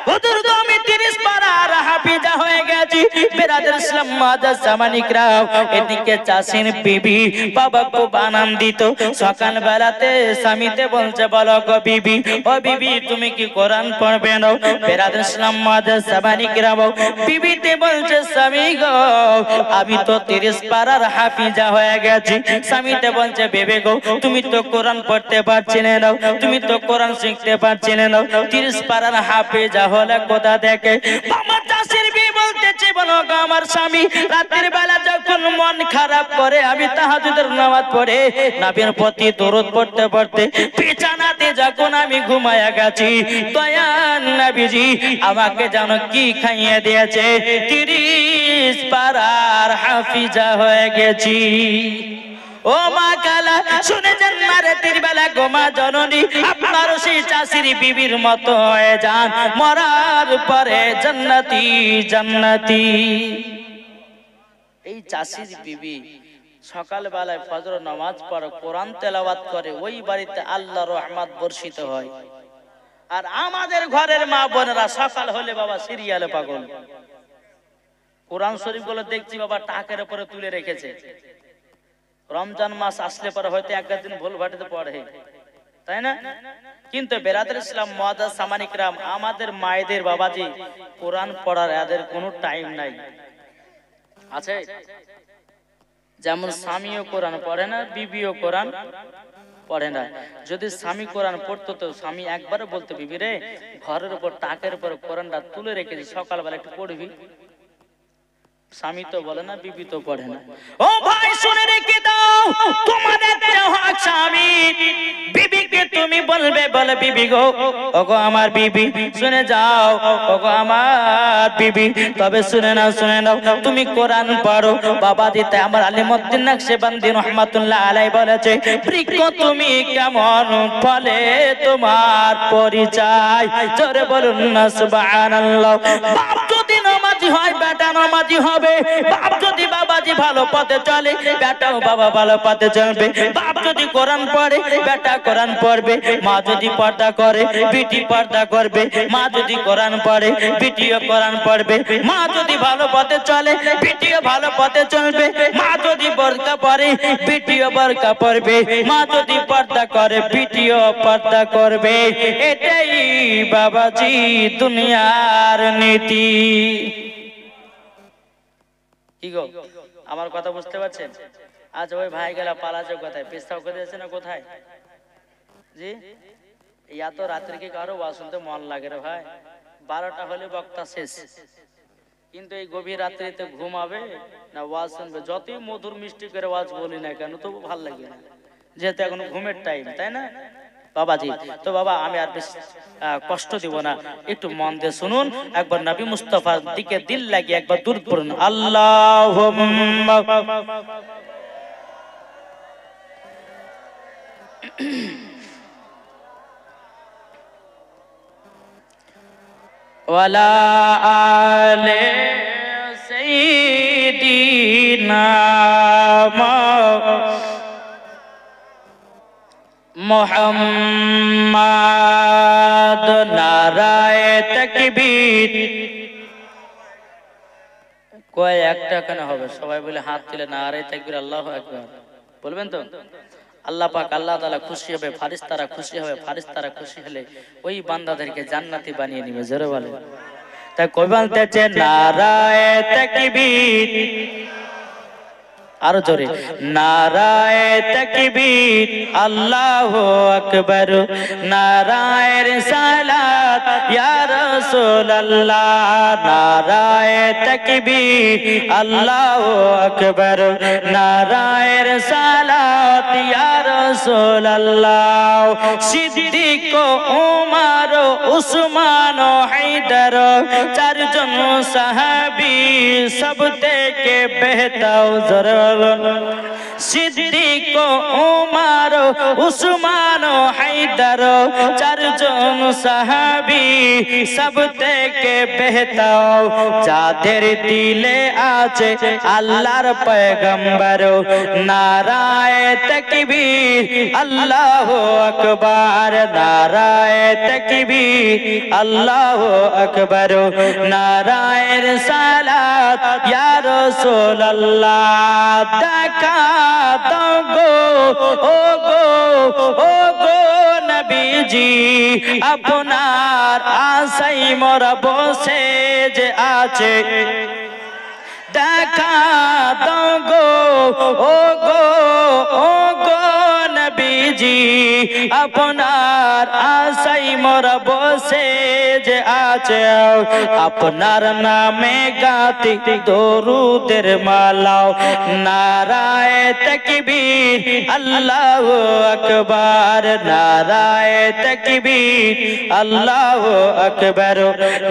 হুজুর তো আমি 30 পারার হাফিজা হয়ে গেছি। বেরাদর ইসলাম মুআজ্জাজ সামানিকরাম, এদিকে চাষির বিবি বাবা খুব আনন্দিত। সকাল বেলাতে স্বামীতে বলছে, বলো গো বিবি, ও বিবি তুমি কি কোরআন পড়বে না? বেরাদর ইসলাম মুআজ্জাজ সামানিকরাম, বিবিতে বলছে, স্বামী গো, আমি তো 30 পারার হাফিজা হয়ে গেছি। স্বামীতে বলছে, বিবি গো, তুমি তো কোরআন পড়তে পারছিলে না, তুমি তো কোরআন শিখতে পারছিলে না, 30 পারার হাফিজা হলে কোথা থেকে? আমার চাষির বিবি বলতেছে, বলো গো আমার স্বামী, রাতের বেলা যখন মন খারাপ করে আমি তাহাজ্জুদের নামাজ পড়ে নবীর প্রতি দরুদ পড়তে পড়তে বিছানাতে যখন আমি ঘুমায়া গেছি, দয়াল নবীজি আমাকে জানো কি খাইয়ে দিয়েছে? 30 পারার হাফিজা হয়ে গেছি। ও মা কালা, শুনেছেন না রাতের বেলা গো মা জননী, আপনারও সেই চাষির বিবির মতো হয়ে যান, মরার পরে জান্নাতি জান্নাতি। এই চাষির বিবি সকাল বেলায় ফজর নামাজ পড়ে, কোরআন তেলাওয়াত করে, ওই বাড়িতে আল্লাহর রহমত বর্ষিত হয়। আর আমাদের ঘরের মা বোনেরা সকাল হলে বাবা সিরিয়ালে পাগল। কোরআন শরীফ গুলো দেখছি বাবা টাকের উপরে তুলে রেখেছে। রমজান মাস আসলে পরে হয়তো একদিন ভুল ভাটিতে পড়ে, তাই না? কিন্তু বেরাদর ইসলাম মুআজ্জাজ সামানিকরাম, আমাদের মায়েদের বাবাজি কোরআন পড়ার এদের কোনো টাইম নাই, আছে? যেমন স্বামীও কোরআন পড়ে না, বিবিও কোরআন পড়ে না। যদি স্বামী কোরআন পড়তো তো স্বামী একবারও বলতো, বিবি রে, ঘরের উপর টাকের উপর কোরআনটা তুলে রেখেছি, সকালবেলা একটু পড়বি। স্বামী তো বলে না, বিবি তো পড়ে না। ও ভাই শুনে রেখে দাও, তোমাদের হক স্বামী বিবিকে বিবিকে তুমি বলবে, বলে বিবি গো, ওগো আমার বিবি শুনে যাও, ওগো আমার বিবি তবে শুনে নাও, শুনে নাও, তুমি কোরআন পড়ো। বাবা দিতে আমার আলিমউদ্দিন নকশবন্দি রহমাতুল্লাহ আলাইহি বলেছে, বৃক্ষ তুমি কেমন ফলে তোমার পরিচয়। জোরে বলুন না সুবহানাল্লাহ। বাপ যদি নামাজি হয়, বেটা নামাজি হবে। বাপ যদি বাবাজি ভালো পথে চলে, বেটাও বাবা ভালো পথে চলবে। বাপ যদি কোরআন পড়ে, বেটা কোরআন পড়বে। মা যদি পর্দা করে, বিটি পর্দা করবে। মা যদি কোরআন পড়ে, বিটিও কোরআন পড়বে। মা যদি ভালো পথে চলে, বিটিও ভালো পথে চলবে। মা যদি বোরকা পরে, বিটিও বোরকা পরবে। মা যদি পর্দা করে, বিটিও পর্দা করবে। এটাই বাবাজি দুনিয়ার নীতি। কি গো, আমার কথা বুঝতে পারছেন? আজ ওই ভাই গেলা পালাচ্ছে কোথায়, পেশাব করে যাচ্ছে না কোথায়? জি, এত রাত্রে কি কারো ওয়াজ শুনতে মন লাগে রে ভাই? 12টা হলে বক্তা শেষ, কিন্তু এই গভীর রাত্রিতে ঘুমাবে না ওয়াজ শুনবে? যতই মধুর মিষ্টি করে ওয়াজ বলি না কেন, তবু ভাল লাগে না, যেহেতু এখন ঘুমের টাইম, তাই না বাবাজি? তো বাবা আমি আর বেশি কষ্ট দিব না, একটু মন দিয়ে শুনুন। একবার নবী মুস্তাফার দিকে দিল লাগিয়ে একবার দুরূদ পড়ুন। আল্লাহুম্মা ওয়ালা আলে সাইয়্যিদিনা মুহাম্মাদ। নারায়ে তাকবীর। কয়েকটা কেন হবে? সবাই বলে হাত তুলে নারায়ে তাকবীর, আল্লাহু আকবার বলবেন তো? আল্লাহ পাক আল্লাহ তাআলা খুশি হবে, ফারিস্তারা খুশি হবে। ফারিস্তারা খুশি হলে ওই বান্দাদেরকে জান্নাতি বানিয়ে নেবে। জোরে বলে। তাই কই বলতেছে নারায়ে তাকবীর, আরো জোরে নারায়ে তাকবীর, আল্লাহু আকবার। নারায়ে রিসালাত ইয়া রাসূলুল্লাহ। নারায়ে তাকবীর, আল্লাহু আকবার। নারায়ে রিসালাত ইয়া রাসূলুল্লাহ। সিদ্দিক, উমর, উসমান, হায়দার, চারজন সাহাবী সব থেকে বেহতর। সিদ্দিক, উমর, উসমান, হায়দার, চারজন সাহাবী সব থেকে বেহতর। যাদের দিলে আছে আল্লাহর পয়গম্বর। নারায়ে তাকবীর, আল্লাহু আকবার। নারায়ে তাকবীর, আল্লাহু আকবার। নারায়ে রিসালাত ইয়া রাসূলুল্লাহ। দেখা দাও গো, ও গো, ও গো নবীজি, আপনার আশায় মোরা বসে যে আছে। দেখা দাও গো, ও গো, ও গো নবীজি, আপনার আশায় মোরা বসে যে আছে। আপনার নামে গাতি দরুদের মালাও। নারায়ে তাকবীর, আল্লাহু আকবার। নারায়ে তাকবীর, আল্লাহু আকবার।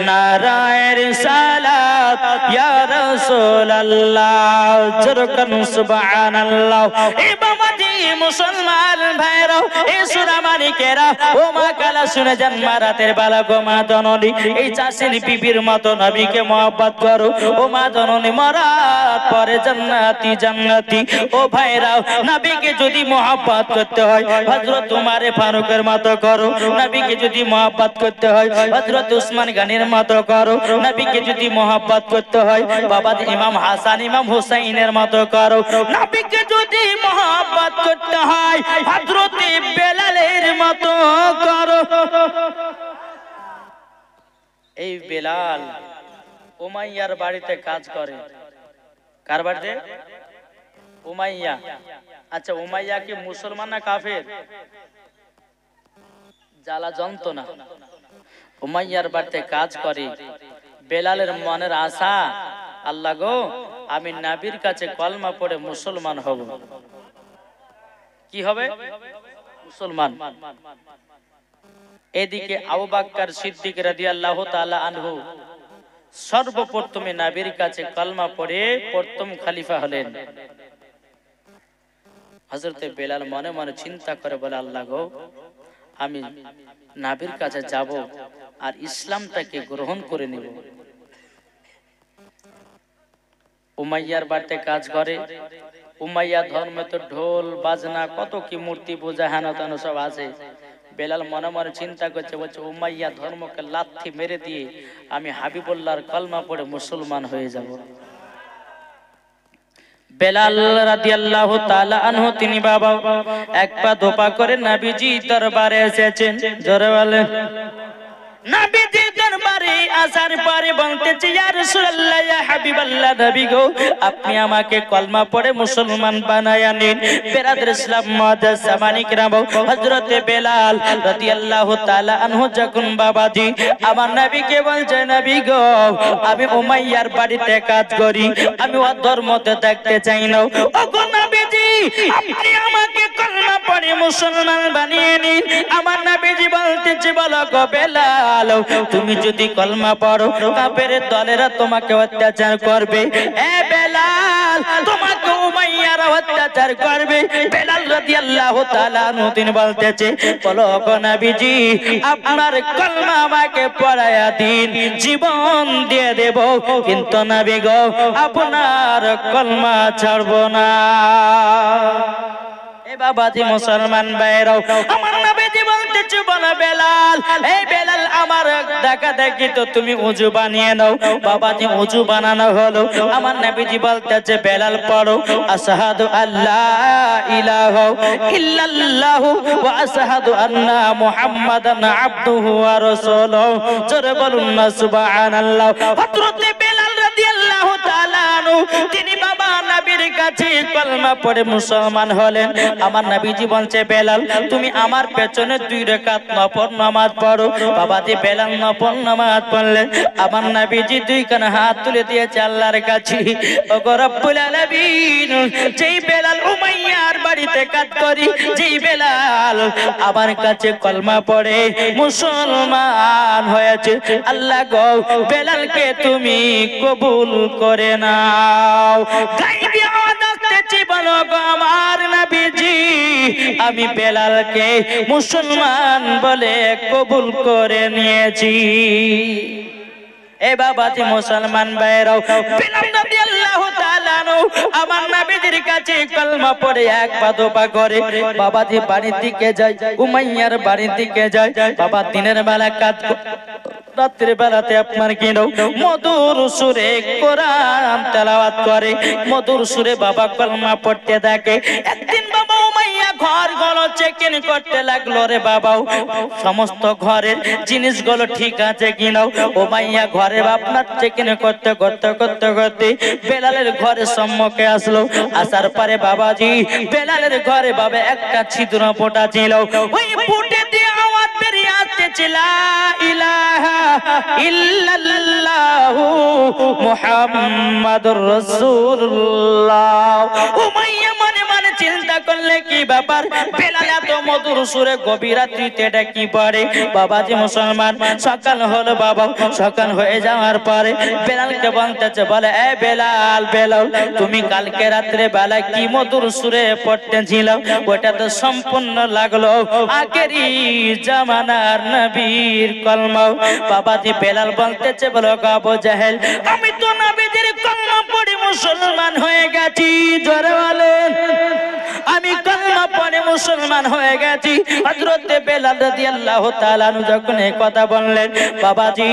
নারায়ে রিসালাত ইয়া রাসূলুল্লাহ। জোরকান সুবহানাল্লাহ। এই বাবাজি মুসলমান ভাইরা, এই সূরা মালিকেরা, ও মা কালা শুনে যান মা রাতের বেলা গো মা জননী, এই চাষির বিবির মতো নবীকে মহব্বত করো। ও মা জননী মরার পরে জান্নাতি জান্নাতি। ও ভাইরা, নবীকে যদি মহব্বত করতে হয় হযরত উমর ফারুকের মতো করো। নবীকে যদি মহব্বত করতে হয় হযরত উসমান গনির মতো করো। নবীকে যদি মহব্বত করতে হয় বাবা ইমাম হাসান ইমাম হুসাইনের মতো করো। নবীকে যদি মহব্বত করতে হয় হযরত বেলালের মতো করো। এই বেলাল উমাইয়ার বাড়িতে কাজ করে। কার বাড়িতে? উমাইয়া। আচ্ছা, উমাইয়া কি মুসলমান না কাফের? জ্বালা যন্ত্রণা। উমাইয়ার বাড়িতে কাজ করে। বেলালের মনের আশা, আল্লাহ গো আমি নবীর কাছে কলমা পড়ে মুসলমান হব। কি হবে? মুসলমান। এদিকে আবু বকর সিদ্দিক রাদিয়াল্লাহু তাআলা আনহু সর্বপ্রথমে নবীর কাছে কলমা পড়ে প্রথম খলিফা হলেন। হযরতে বেলাল মনে মনে চিন্তা করে বলে, আল্লাহ গো, আমি নবীর কাছে যাব আর ইসলামটাকে গ্রহণ করে নেব। উমাইয়ার বাড়িতে কাজ করে। উমাইয়া ধর্মে তো ঢোল বাজনা কত কি মূর্তি পূজা হেন তেন সব আছে। বেলাল মনে মনে চিন্তা করছে, বলছে উমাইয়া ধর্মকে লাথি মেরে দিয়ে আমি হাবিবুল্লাহর কলমা পড়ে মুসলমান হয়ে যাব। বেলাল রাদিয়াল্লাহু তাআলা আনহু তিনি বাবা এক পা দোপা করে নবীজি দরবারে এসেছেন। জোরে বলেন। নবীজি দরবারে আসার পরে বলতেছে, ইয়া রাসূলুল্লাহ, ইয়া হাবিবাল্লাহ, নবী গো, আপনি আমাকে কলমা পড়ে মুসলমান বানায়া নিন। বেরাদর ইসলাম মুআজ্জাজ সামানী কিরাম, হযরতে বেলাল রাদিয়াল্লাহু তাআলা আনহু যখন বাবাজি আমার নবীকে বলছে, নবী গো, আমি উমাইয়ার বাড়িতে কাজ করি, আমি ওর ধর্মতে দেখতে চাই না। ওগো নবীজি, আপনি আমাকে কলমা পড়ে মুসলমান বানিয়ে নিন। আমার নবীজি বলতেছে, বলো গো বেলাল, তুমি যদি কলমা পড়ো কাফের দলেরা তোমাকে অত্যাচার করবে। এ বেলাল, তোমাকে উমাইয়ারা অত্যাচার করবে। বেলাল রাদিয়াল্লাহু তাআলা আনহু তিনি বলতেছে, বলো গো নবীজি, আপনার কলমা আমাকে পড়ায়া দিন, জীবন দিয়ে দেব, কিন্তু নবী গো, আপনার কলমা ছাড়ব না। এ বাবাজি মুসলমান ভাইরাও, আমার নবীজি বলতেছে, বলো বেলাল, এই বেলাল, আমার দেখা দেখি তো তুমি ওযু বানিয়ে নাও। বাবাজি ওযু বানানো হলো। আমার নবীজি বলতেছে, বেলাল পড়ো, আশহাদু আল্লা ইলাহা ইল্লাল্লাহু ওয়া আশহাদু আন্না মুহাম্মাদান আবদুহু ওয়া রাসূলুহু। জোরে বলুন না সুবহানাল্লাহ। হযরতে বেলাল রাদিয়াল্লাহু তাআলা আনহু তিনি বাবা নবীর কাছে কলমা পড়ে মুসলমান হলেন। আমার নবীজি বলছে, বেলাল, তুমি আমার পেছনে 2 রাকাত নফল নামাজ পড়ো। বাবাজি বেলাল নফল নামাজ পড়লেন। আমার নবীজি 2 কান হাত তুলে দিয়েছে আল্লাহর কাছে, ওগো রব্বুল আলামিন, যেই বেলাল উমাইয়ার বাড়িতে কাজ করি, যেই বেলাল আমার কাছে কলমা পড়ে মুসলমান হয়েছে, আল্লাহ গো, বেলালকে তুমি কবুল করে নাও। গায়বী আওয়াজ আসতেছে, বলো গো আমার নবীজি, আমি বেলালকে মুসলমান বলে কবুল করে নিয়েছি। এ বাবাজি মুসলমান ভাইরাও, বেলাল রাদিয়াল্লাহু তাআলা আনহু আমার নবীজির কাছে কলমা পড়ে এক পা দোপা করে বাবাজি বাড়ির দিকে যায়, উমাইয়ার বাড়ির দিকে যায়। বাবা দিনের বেলা কাজ, রাতের বেলাতে আপনার কি মধুর সুরে কোরআন তেলাওয়াত করে, মধুর সুরে বাবা কলমা পড়তে থাকে। একদিন বাবা উমাইয়া ঘরগুলো চেকিং করতে লাগলো। রে বাবা, সমস্ত ঘরের জিনিসগুলো ঠিক আছে কিনা। উমাইয়া ঘরে আপনার চেকিং করতে করতে করতে করতে বেলালের ঘরের সম্মুখে আসলো। আসার পরে বাবাজি বেলালের ঘরে বাবা একটা ছিদ্র পোটা ছিল। ওই ফুটে দিয়ে আওয়াজ বেরিয়ে আসতেছে, লা ইলাহা ইল্লাল্লাহু মুহাম্মাদুর রাসূলুল্লাহ। উমাইয়া মনে মনে চিন্তা করলে, কি ব্যাপার, বেলাল এত মধুর সুরে গভীর রাত্রিতে এটা কি পড়ে। বাবাজি মুসলমান, সকাল হলো বাবা। সকাল হয়ে যাওয়ার পরে বেলালকে বলতেছে, বলে, এ বেলাল, বেলাল, তুমি কালকে রাত্রে বেলা কি মধুর সুরে পড়তেছিল, ওটা তো সম্পূর্ণ লাগলো আগেরই জামানার নবীর কলমা। বাবাজি বেলাল বলতেছে, বলো গো আবু জাহেল, আমি তো নবীজির কলমা পড়ে মুসলমান হয়ে গেছি। জোরে বলেন, আমি কলমা পড়ে মুসলমান হয়ে গেছি। হযরতে বেলাল রাদিয়াল্লাহু তাআলা আনহু যখন এই কথা বললেন, বাবাজি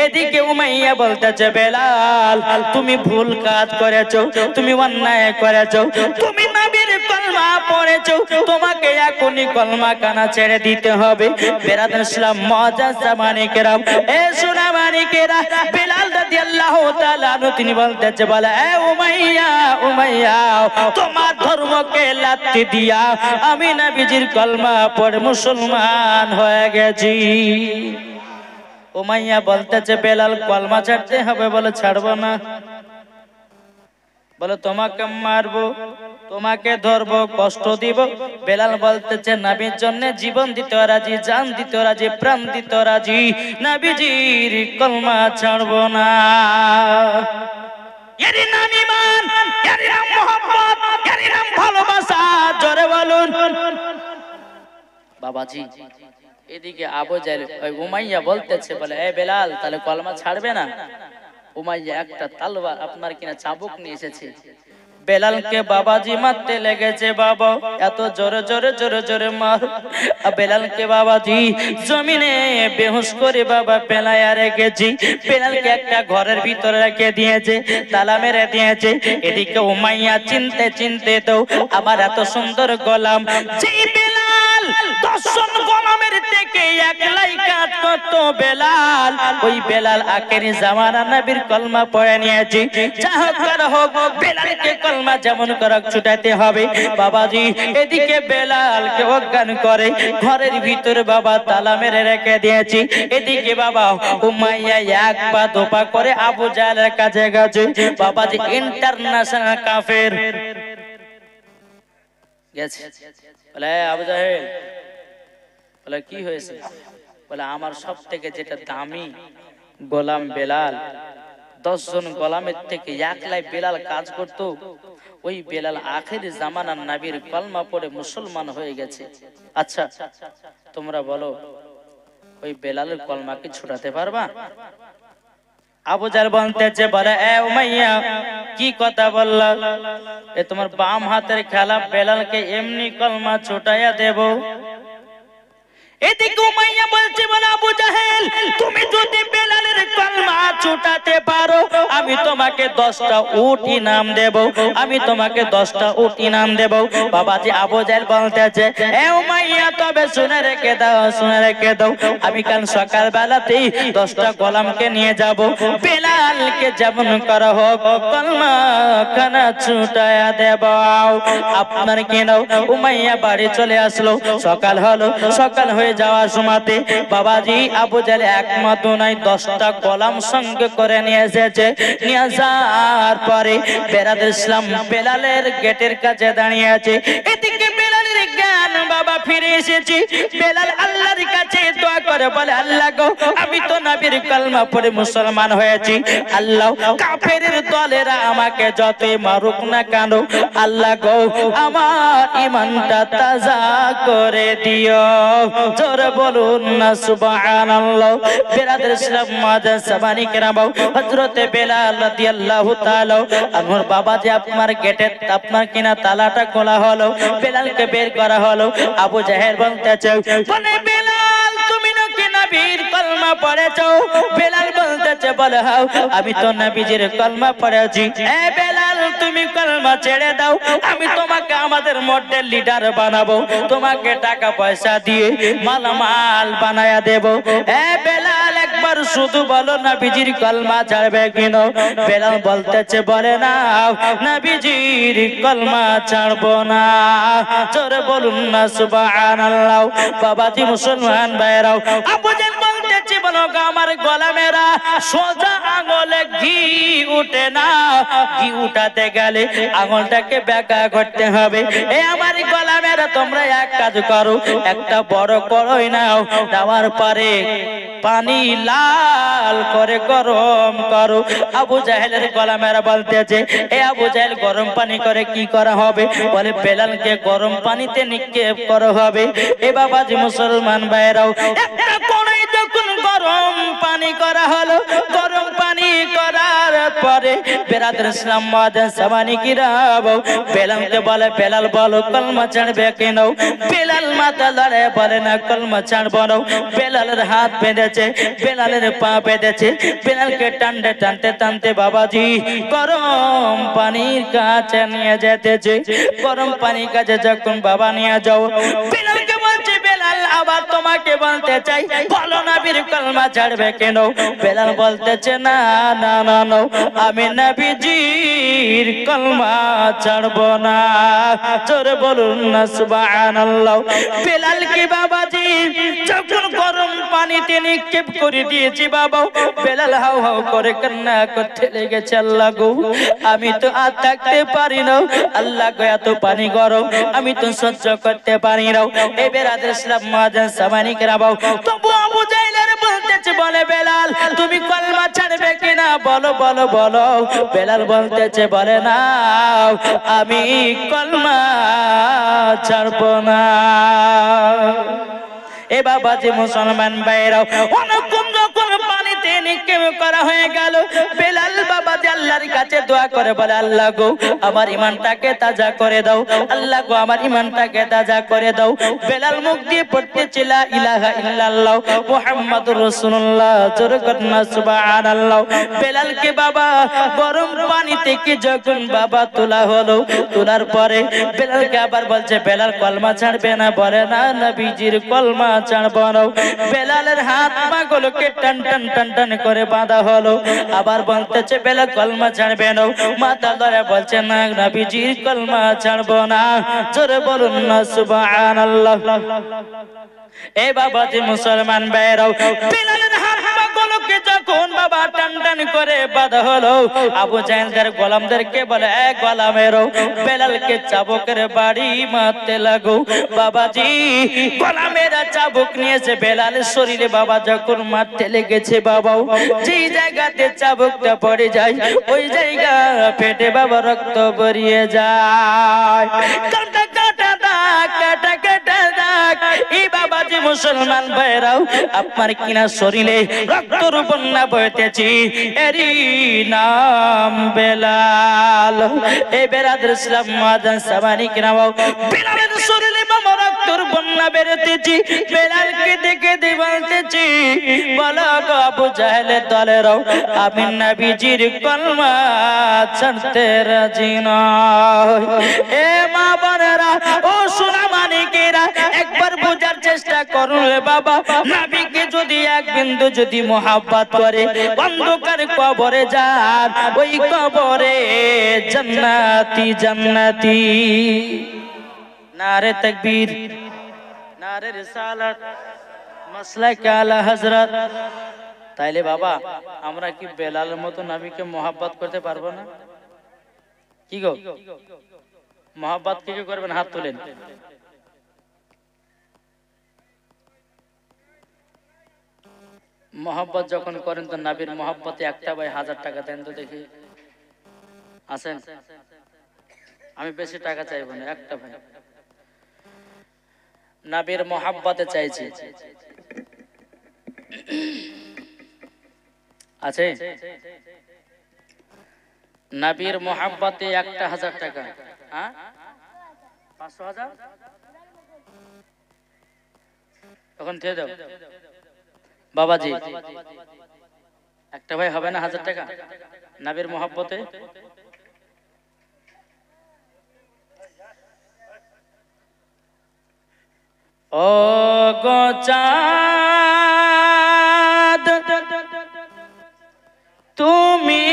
এদিকে উমাইয়া বলতেছে, বেলাল, তুমি ভুল কাজ করেছো, তুমি অন্যায় করেছো, তুমি নবীর কলমা পড়েছো, তোমাকে এখনই কলমা কানা ছেড়ে দিতে হবে। বেরাদর ইসলাম মুআজ্জাজ সামানিকেরাম, এ সুনামানিকেরা, বেলাল রাদিয়াল্লাহু তাআলা আনহু তিনি বলতেছে, বলে, এ উমাইয়া, উমাইয়া, তোমার ধর্মকে লাথি দিয়া আমি নবীজির কলমা পড়ে মুসলমান হয়ে গেছি। উমাইয়া বলতেছে, বেলাল কলমা ছাড়তে হবে। বলে, ছাড়বো না। বলে, তোমাকে মারবো। তোমাকে ধরবো, কষ্ট দিব। বেলাল বলতেছে নবীর জন্য জীবন দিতে রাজি, জান দিতে রাজি, প্রাণ দিতে রাজি, নবীজির কলমা ছাড়বো না। এর নাম ঈমান, এর নাম মোহাব্বত, এর নাম ভালোবাসা। জোরে বলুন বাবাজি। এদিকে আবু জাহেল ওই উমাইয়া বলতেছে, বলে এ বেলাল তাহলে কলমা ছাড়বে না? উমাইয়া একটা তলোয়ার আপনার কিনা চাবুক নিয়ে এসেছে, বেলালকে বাবাজি মারতে লেগেছে। বাবা এত জোরে জোরে জোরে জোরে মার, বেলালকে বাবাজি জমিনে বেহুশ করে বাবা পেলায়া রেখেছি। বেলালকে একটা ঘরের ভিতরে রেখে দিয়েছে, তালা মেরে দিয়েছে। এদিকে উমাইয়া চিনতে চিনতে তো আমার এত সুন্দর গোলাম, যে বেলাল 10 জন গোলামের থেকে একলাই কাজ করত বেলাল, ওই বেলাল আখেরি জামানা নবীর কলমা পড়ে নিয়েছে। যা হোক করা হোক, বেলালকে কলমা যেমন করে ছুটাতে হবে বাবাজি। এদিকে বেলালকে অজ্ঞান করে ঘরের ভিতরে বাবা তালা মেরে রেখে দিয়েছি। এদিকে বাবা উমাইয়া এক পা দোপা করে আবু জাহেলের কাছে গেছে। বাবাজি ইন্টারন্যাশনাল কাফের গেছে, বলে আবু জাহেল, বলে কি হয়েছে? বলে আমার সব থেকে যেটা দামি গোলাম বেলাল, 10 জন গোলামের থেকে একলাই বেলাল কাজ করত, ওই বেলাল আখেরি জামানার নবীর কলমা পড়ে মুসলমান হয়ে গেছে। আচ্ছা তোমরা বলো ওই বেলালের কলমা কি ছুটাতে পারবা? আবু জাহেল বলতেছে, বলে এ উমাইয়া কি কথা বললা? এ তোমার বাম হাতের খেলা, বেলালকে এমনি কলমা ছুটাইয়া দেব। এদিকে উমাইয়া বলছে, বলে আবু জাহেল তুমি যদি বেলালের কলমা ছুটাতে পারো আমি তোমাকে 10টা উট ইনাম দেব, আমি তোমাকে 10টা উট ইনাম দেব। বাবাজি আবু জাহেল বলতেছে, এ উমাইয়া তবে শুনে রেখে দাও, শুনে রেখে দাও, আমি কাল সকাল বেলাতেই 10টা গোলামকে নিয়ে যাব, বেলালকে যেমন করা হোক কলমা খানা ছুটায়া দেব। আপনার কেন উমাইয়া বাড়ি চলে আসলো। সকাল হলো, সকাল হয়ে যাওয়ার সময়তে বাবাজি আবু জাহেল একমাত্র নাই 10টা গোলাম সঙ্গে করে নিয়ে এসেছে। নিয়ে যাওয়ার পরে বেরাদের ইসলাম বেলালের গেটের কাছে দাঁড়িয়ে আছে। এদিকে বেলালের জ্ঞান বাবা ফিরে এসেছে। বেলাল আল্লাহর কাছে দোয়া করে বলে, আল্লাহ গো আমি তো নবীর কলমা পড়ে মুসলমান হয়েছি, আল্লাহ কাফেরের দলেরা আমাকে যতই মারুক না কেন, আল্লাহ গো আমার ঈমানটা তাজা করে দিও। জোরে বলুন না সুবহানাল্লাহ। বেরাদের ইসলাম মাদান সাবানি কেরাম, হযরতে বেলাল রাদিয়াল্লাহু তাআলা আনহুর বাবাজি আপনার গেটের আপনার কিনা তালাটা খোলা হলো, বেলালকে বের করা হলো। আবু জাহেল বলতেছে, বলে বেলাল তুমি নাকি নবীর কলমা পড়েছো? বেলাল বলতেছে, বলে হাও আমি তো নবীজির কলমা পড়েছি। এ বেলাল তুমি কলমা ছেড়ে দাও, আমি তোমাকে আমাদের মধ্যে লিডার বানাবো, তোমাকে টাকা পয়সা দিয়ে মালামাল বানায়া দেব। এ বেলাল একবার শুধু বলো নবীজির কলমা ছাড়বে কিনা? বেলাল বলতেছে, বলে না নবীজির কলমা ছাড়বো না। জোরে বলুন না সুবহানাল্লাহ। বাবাজি মুসলমান ভাইরাও, আবু জাহেল বলতেছে, বলো আমার গোলামেরা সোজা আঙুলে ঘি উঠে না, ঘি উঠাতে গেলে আঙুলটাকে বেঁকা করতে হবে। এ আমার গোলামেরা তোমরা এক কাজ করো, একটা বড় কড়াই নাও, নেওয়ার পরে পানি লাল করে গরম করো। আবু জাহেলের গোলামেরা বলতেছে, এ আবু জাহেল গরম পানি করে কি করা হবে? বলে বেলালকে গরম পানিতে নিক্ষেপ করা হবে। এ বাবাজি মুসলমান ভাইরাও, একটা কড়াই যখন গরম পানি করা হলো, গরম পানি করার পরে বেরাদের ইসলাম মাদান সাবানি কিরাম বেলালকে বলে, বেলাল বলো কলমা ছাড়বে কেন? বেলাল মাথা লড়ে বলে না কলমা ছাড়বো না। বেলালের হাত বেঁধেছে, বেলালের পা বেঁধেছে, বেলালকে টানতে টানতে টানতে বাবাজি গরম পানির কাছে নিয়ে যেতেছে। গরম পানির কাছে যখন বাবা নিয়ে যাও, বেলালকে বলছে, বেলাল আবার তোমার আমাকে বলতে চাই বলো নবীর কলমা ছাড়বে কেন? বেলাল বলতেছে না না না না, আমি নবীজির কলমা ছাড়বো না। জোরে বলুন না সুবহানাল্লাহ। বেলাল কি বাবাজি যখন গরম পানিতে নিক্ষেপ করে দিয়েছি বাবা, বেলাল হাউ হাউ করে কান্না করতে লেগেছে, আল্লাহ গো আমি তো আর থাকতে পারি না, আল্লাহ গো এত পানি গরম আমি তো সহ্য করতে পারি না। এই বেরাদের ইসলাম মুআজ্জিন সামানিকেরা বাবা, তবু আবু জাহেলের বলতেছে বলে বেলাল তুমি কলমা ছাড়বে কিনা বলো বলো বলো। বেলাল বলতেছে বলে না আমি কলমা ছাড়বো না। এ বাবাজি মুসলমান ভাইরাও, অনেকক্ষণ যখন পানিতে নিক্ষেপ করা হয়ে গেল, বেলাল বাবাজি আল্লাহর কাছে দোয়া করে বলে আল্লাহ গো আমার ঈমানটাকে তাজা করে দাও, আল্লাহ গো আমার ঈমানটাকে তাজা করে দাও। বেলাল মুখ দিয়ে পড়তেছে লা ইলাহা ইল্লাল্লাহ মুহাম্মাদুর রাসূলুল্লাহ, জোরে বলুন সুবহানাল্লাহ। বেলালকে বাবা গরম পানি থেকে যখন বাবা তোলা হলো, তোলার পরে বেলালকে আবার বলছে বেলাল কলমা ছাড়বে না? বলে না নবীজির কলমা ছাড়বো না। বেলালের হাত পা গুলোকে টান টান টান টান করে বাঁধা হলো, আবার বলতেছে বেলাল কলমা ছাড়বে না, মাথা ধরে বলছে না নবীজির কলমা ছাড়বো না। জোরে বলুন না সুবহানাল্লাহ। এ বাবাজি মুসলমান ভাইরাও, বেলালের হাত পা গুলোকে যখন বাবা টান টান করে বাঁধা হলো, আবু জাহেলদের গোলামদেরকে বলে এ গোলামেরও বেলালকে চাবুকের বাড়ি মারতে লাগো। বাবাজি গোলামেরা চাবুক নিয়েছে বেলালের শরীরে বাবা যখন মারতে লেগেছে বাবা, যেই জায়গাতে চাবুকটা পড়ে যায় ওই জায়গা ফেটে বাবা রক্ত বেরিয়ে যায়। কাটা কাটা দাগ, কাটা কাটা দাগ। এই বাবাজি মুসলমান ভাইরাও, আপনার কিনা শরীরে রক্তর বন্যা বইতেছি, এরই নাম বেলাল। এই বেরাদের ইসলাম মুআজ্জিন সামানিকেরা বেলালের শরীরে বাবা রক্তর বন্যা বেরোতেছি, বেলালকে দেখে বলতেছি বলো গো আবু জাহেলের দলেরাও আমি নবীজির কলমা ছাড়তে রাজি নয়। এ মা বোনেরা ও সোনা মানিকেরা, একবার বোঝার চেষ্টা করুন রে বাবা, নবীকে যদি এক বিন্দু যদি মোহাব্বত করে অন্ধকার কবরে যান, ওই কবরে জান্নাতি জান্নাতি। নারে তাকবীর, নারে রিসালাত, মাসলাকে আলা হযরত। তাইলে বাবা আমরা কি বেলালের মতো নবীকে মোহাব্বত করতে পারবো না? কি গো মোহাব্বত কি করবেন? হাত তোলেন। মোহাব্বত যখন করেন তো নবীর মোহাব্বতে একটা ভাই 1000 টাকা দেন তো দেখি, আছেন? আমি বেশি টাকা চাইবো না, একটা ভাই নবীর মোহাব্বতে চাইছি, আছে? নবীর মোহাব্বতে একটা 1000 টাকা, হ্যাঁ 500,000 তখন দিয়ে দাও বাবাজি। একটা ভাই হবে না 1000 টাকা নবীর মোহাব্বতে? ও গো চাঁদ তুমি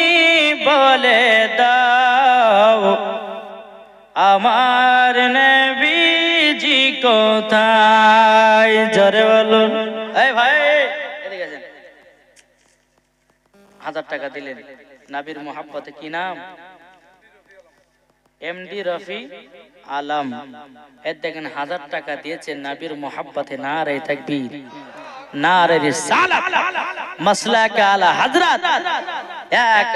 বলে দাও আমার নবীজি কোথায়? জোরে বলুন। এই ভাই এদিকে আসেন। 1000 টাকা দিলেন নবীর মোহাব্বতে, কি নাম? এমডি রফি আলম। এর দেখেন 1000 টাকা দিয়েছে নবীর মোহাব্বতে। নারে তাকবীর, নারে রিসালাত, মাসলাকে আলা হযরত।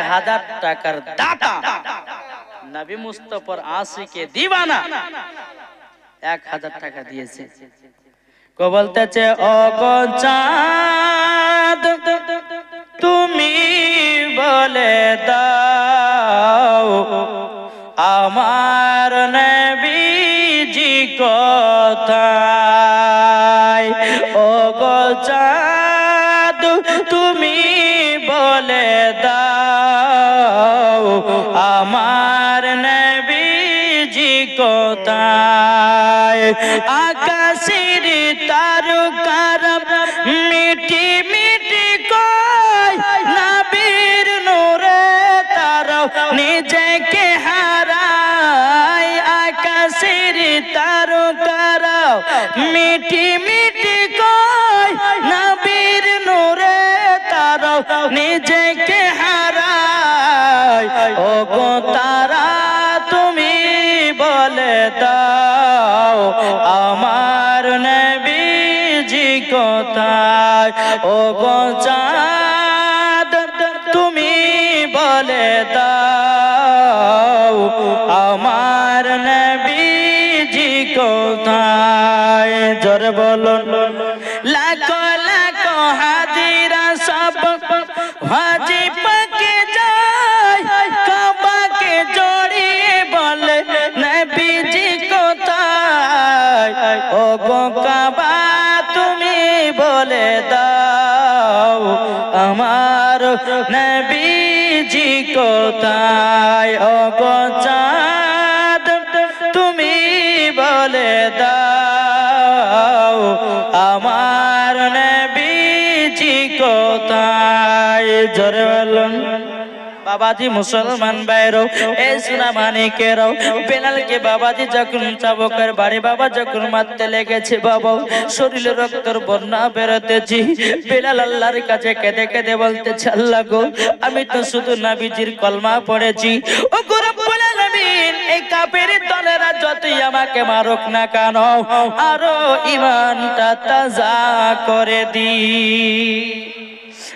1000 টাকার দাতা নবী মুস্তাফার আশিকে দিওয়ানা 1000 টাকা দিয়েছে। কো বলতেছে ও গো চাঁদ তুমি বলে দাও আমার নবীজি কোথায়? ও গো চাঁদ তুমি বলে দাও আমার নবীজি কোথায়? আকাশের তারকার মিটি মিটি কয় নবীর নূরে তারা নিজেকে হারায় আকাশের তারকার মিটি মিটি কয় নবীর নূরে তারা নিজেকে হারায় ও গো তারা তুমি বলে দাও আমার নবীজি কোথায় ও গো চাঁদ তুমি বলে দাও আমার নবীজি কোথায় জোরে বলুন লাখো লাখো হাজিরা সব হাজি পাকে যায় কাবাকে জড়িয়ে বলে নবীজি কোথায় ও গো কাবা তুমি বলে দাও আমার নবীজি কোথায় ও গো চাঁদ তুমি বলে দাও আমার নবীজি কোথায় জোরে বলুন বাবাজি মুসলমান ভাইরো এই সোনা মানিকেরও বেলালকে বাবাজি যখন চাবকের বাড়ি বাবা যখন মারতে লেগেছে বাবা শরীরে রক্তর বন্যা বেরোতেছি বেলাল আল্লাহর কাছে কেঁদে কেঁদে বলতেছে আল্লাহ গো আমি তো শুধু নবীজির কলমা পড়েছি ও গো রব্বুল আলামিন এই কাফের দলেরা যতই আমাকে মারুক না কেন আরো ঈমানটা তাজা করে দি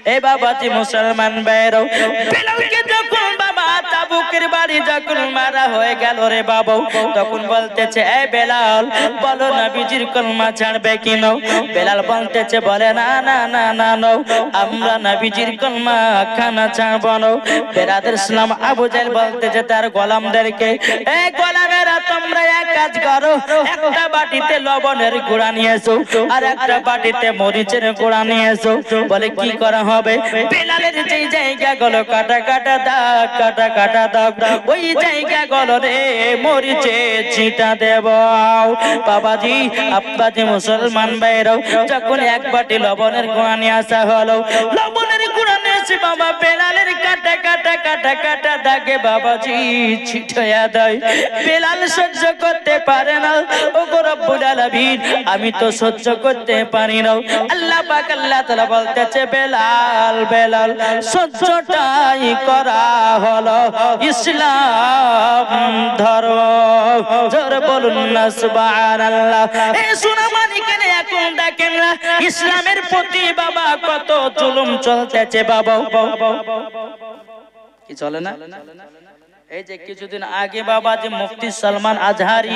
এ বাবাজি মুসলমান ভাইরো বেলালকে যখন বাবা তাবুকের বাড়ি যখন মারা হয়ে গেল রে বাবা তখন বলতেছে এ বেলাল বলো নবীজির কলমা ছাড়বে কি নাও বেলাল বলতেছে বলে না না না না নাও আমরা নবীজির কলমা খানা ছাড়ব না বেরাদের ইসলাম আবু জাহেল বলতেছে তার গোলামদেরকে এ গোলামেরা তোমরা এক কাজ করো একটা বাটিতে লবণের গুঁড়া নিয়ে এসো আর একটা বাটিতে মরিচের গুঁড়া নিয়ে এসো বলে কি করা হবে বেলালের যেই জায়গাগুলো কাটা কাটা দাগ কাটা কাটা দাগ ওই জায়গাগুলো রে মরিচে ছিটা দেব বাবাজি আব্বাজি মুসলমান ভাইরাও যখন এক বাটি লবণের গুঁড়া নিয়ে আসা হলো লবণের গুঁড়া নিয়ে এসে বাবা বেলালের কাটা কাটা কাটা কাটা দাগে বাবাজি ছিটাইয়া দেয় বেলাল সহ্য করতে পারে না ও গো রব্বুল আলামিন আমি তো সহ্য করতে পারি না আল্লাহ পাক আল্লাহ তাআলা বলতেছে বেলাল বেলাল সহ্যটাই করা হলো ইসলাম ধর্ম জোরে বলুন না সুবহানাল্লাহ এই সোনা মানিকের এখন দেখেন না ইসলামের প্রতি বাবা কত জুলুম চলতেছে বাবা কি চলে না এই যে কিছুদিন আগে বাবা যে মুফতি সালমান আজহারি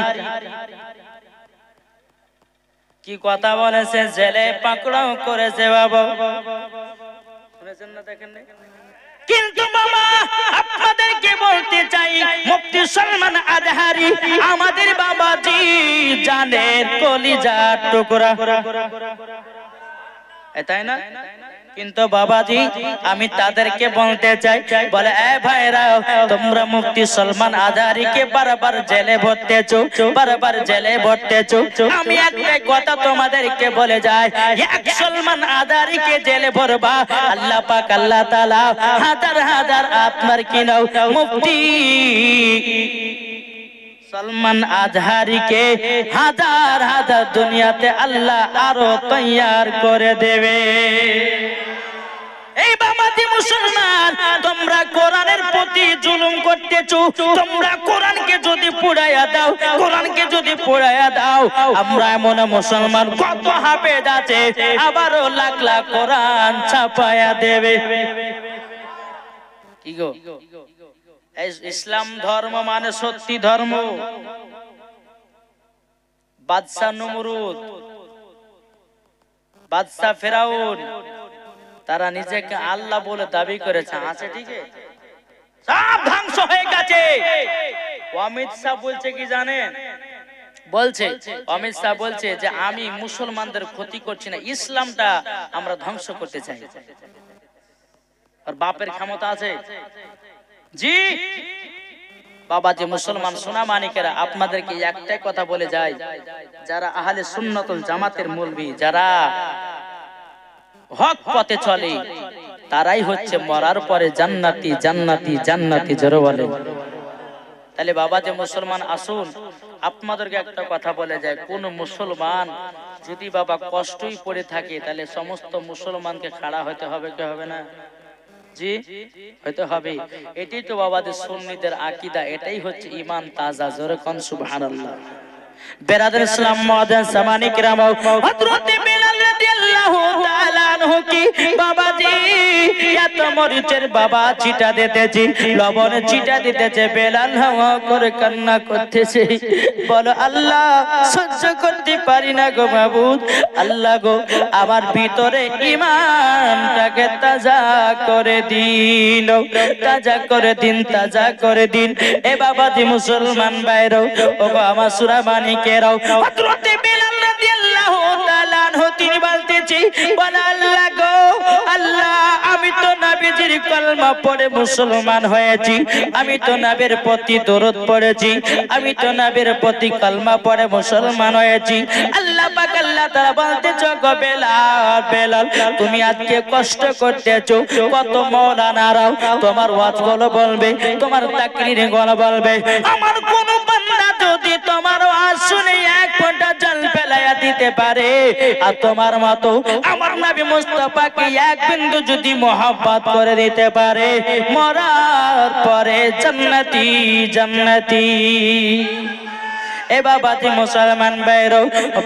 কি কথা বলেছে জেলে পাকড়াও করেছে বাবা শুনেছেন না দেখেন না কিন্তু বাবা আপনাদেরকে বলতে চাই মুফতি সালমান আজহারি আমাদের বাবাজি জানের কলিজার টুকরা তাই না কিন্তু বাবাজি আমি তাদেরকে বলতে চাই বলে এ ভাইরা তোমরা মুফতি সালমান আজহারিকে বারবার জেলে ভরতেছো বারবার জেলে ভরতেছো আমি একটা কথা তোমাদেরকে বলে যাই এক সালমান আজহারিকে জেলে ভরবা আল্লাহ পাক আল্লাহ তাআলা হাজার হাজার আপনার কি নাও মুফতি সালমান আজহারিকে হাজার হাজার দুনিয়াতে আল্লাহ আরো তৈয়ার করে দেবে এই বাবাজি মুসলমান তোমরা কোরআনের প্রতি জুলুম করতেছো তোমরা কোরআনকে যদি পুড়াইয়া দাও কোরআনকে যদি পুড়াইয়া দাও আমরা এমন মুসলমান কত হাফেজ আছে আবারও লাখ লাখ কোরআন ছাপায়া দেবে কি গো ইসলাম ধর্ম মানে সত্যি ধর্ম বাদশা নমরুদ বাদশা ফেরাউন তারা নিজেকে আল্লাহ বলে দাবি করেছে আছে ঠিক আছে সব ধ্বংস হয়ে গেছে অমিত শাহ বলছে কি জানেন বলছে অমিত শাহ বলছে যে আমি মুসলমানদের ক্ষতি করছি না ইসলামটা আমরা ধ্বংস করতে চাই আর বাপের ক্ষমতা আছে জি বাবাজি মুসলমান সোনা মানিকেরা, আপনাদেরকে একটাই কথা বলে যাই, যারা আহলে সুন্নতুল জামাতের মুলবি, যারা হক পথে চলে, তারাই হচ্ছে মরার পরে জান্নাতি জান্নাতি জান্নাতি জোরে বলে। তাহলে বাবাজি মুসলমান আসুন, আপনাদেরকে একটা কথা বলে যায়, কোন মুসলমান যদি বাবা কষ্টই পড়ে থাকে, তাহলে সমস্ত মুসলমানকে খাড়া হতে হবে কি হবে না? জি হইতে হবে। এটাই তো বাবাদের সুন্নিদের আকীদা, এটাই হচ্ছে ঈমান তাজা। জোরে কোন সুবহানাল্লাহ। বেরাদার ইসলাম মুআজ্জাজ সামানি কিরাম, হযরত বিলাল রাদিয়াল্লাহু তাআলা আনহু কি বাবাজি এত মরিচের বাবা চিটা দিতেছি, লবণ চিটা দিতেছে, বেলাল হাওয়া করে কান্না করতেছে, বলো আল্লাহ সহ্য করতে পারি না গো মাবুদ, আল্লাহ গো আমার ভিতরে ঈমানটাকে তাজা করে দিন, তাজা করে দিন, তাজা করে দিন। এ বাবাজি মুসলমান ভাইরা, ও গো আমার সূরা মানিকেরাও, হযরত বিলাল রাদিয়াল্লাহু তাআলা আনহু তিনি বলতেছি, বল আল্লাহ গো আল্লাহ, আমি তো নবীজির কলমা পড়ে মুসলমান হয়েছি, আমি তো নবীর প্রতি দরুদ পড়েছি, আমি তো নবীর প্রতি কলমা পড়ে মুসলমান হয়েছি। আল্লাহ পাক আল্লাহ তাআলা বলতেছো গো বেলাল, বেলাল তুমি আজকে কষ্ট করতেছো, কত মাওলানারাও তোমার ওয়াজগুলো বলবে, তোমার তাকরীর গুলো বলবে, আমার কোন বান্দা যদি তোমার ওয়াজ শুনে এক ফোঁটা জল ফেলায়া দিতে পারে, আর তোমার মতো আমার নবী মুস্তাফাকে এক বিন্দু যদি মোহাব্বত করে দিতে পারে, মরার পরে জান্নাতি জান্নাতি। এ বাবাজি মুসলমান ভাইরা,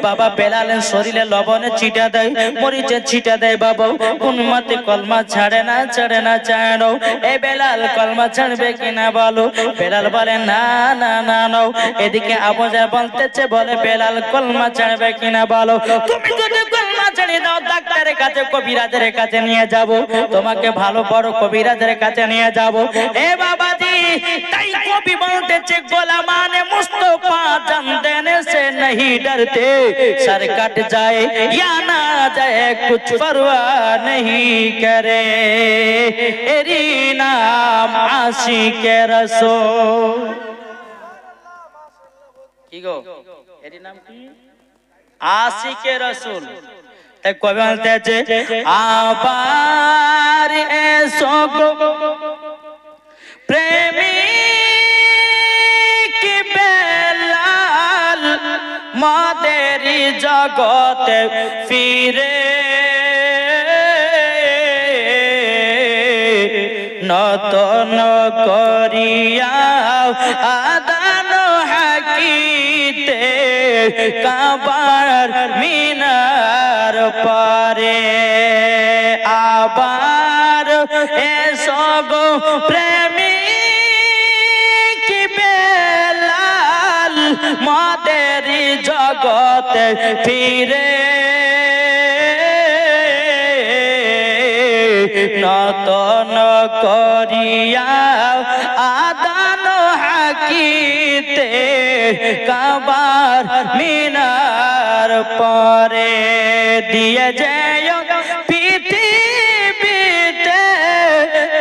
বাবা বেলালের শরীরে লবণে ছিটা দেয়, মরিচের ছিটা দেয়, বাবা কোন মতে কলমা ছাড়ে না, ছাড়ে না, ছাড়ো। এ বেলাল কলমা ছাড়বে কিনা বলো? বেলাল বলে না না না না। এদিকে আবু জাহেল বলতেছে, বলে বেলাল কলমা ছাড়বে কিনা বলো? তুমি যদি কলমা ছেড়ে দাও, ডাক্তারের কাছে কবিরাজের কাছে নিয়ে যাব, তোমাকে ভালো বড় কবিরাজের কাছে নিয়ে যাব। এ বাবাজি, তাই কবি বলতেছে, গোলামানে মুস্তাফা जान देने से नहीं डरते, सर कट जाए या ना जाए कुछ परवाह नहीं करे, एरी नाम आशिक़े रसूल। की गो एरी नाम की आशिक़े रसूल। তাই কবি বলতেছে, আবার এসো গো প্রেমী মাদেরি জগতে ফিরে, নতন করিয়া আদান হাকিতে কাবার মিনার পারে, আবার এসো গো প্রেমী মাদেরি জগতে ফিরে, নতন করিয়া আদান হাকিতে কাবার মিনার পরে, দিয়ে যায় পৃথিবীতে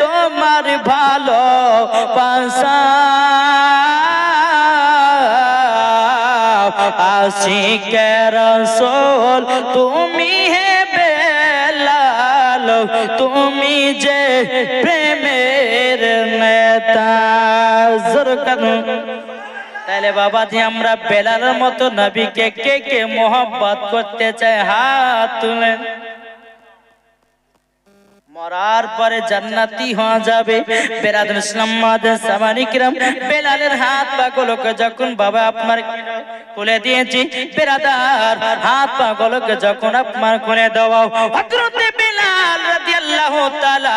তোমার ভালো বাসা, আশিকে রসুল তুমি হে বেলাল, তুমি যে প্রেমের নেতা। তাহলে বাবাজি আমরা বেলালের মতো নবীকে কে কে মোহাব্বত করতে চায়? হাত তুলেন। মরার পরে জান্নাতি হওয়া যাবে। বেরাদুল ইসলাম মুআজ্জাজ সামানি কিরাম, বেলালের হাত পা গুলোকে যখন বাবা আপনার খুলে দিয়েছি, বেরাদার হাত পা গুলোকে যখন আপনার খুলে দেওয়া, হযরত বেলাল রাদিয়াল্লাহু তাআলা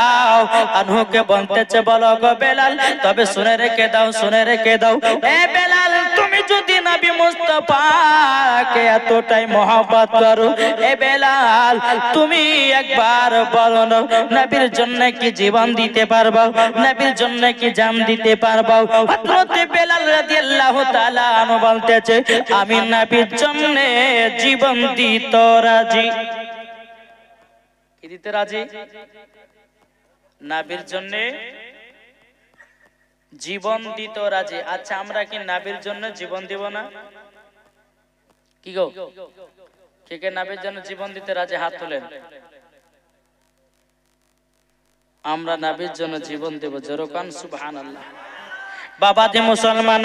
আনহুকে বলতেছে, বলো গো বেলাল, তবে শুনে রেখে দাও, শুনে রেখে দাও। এ বেলাল, তুমি যদি নবী মুস্তাফাকে এতটাই মহব্বত করো, এ বেলাল তুমি একবার বলো না, নবীর জন্য কি জীবন দিতে পারবা? নবীর জন্য কি জান দিতে পারবা? হযরত বেলাল রাদিয়াল্লাহু তাআলা আনহু বলতেছে, আমি নবীর জন্য জীবন দিতে রাজি। কি দিতে রাজি? নবীর জন্য জীবন দিত রাজি। আচ্ছা আমরা কি নবীর জন্য জীবন দিব না? কি গো, কে কে নবীর জন্য জীবন দিতে রাজি হাত তোলেন। আমরা নবীর জন্য জীবন দেব, জোরে কান সুবহানাল্লাহ। বাবা জি মুসলমান,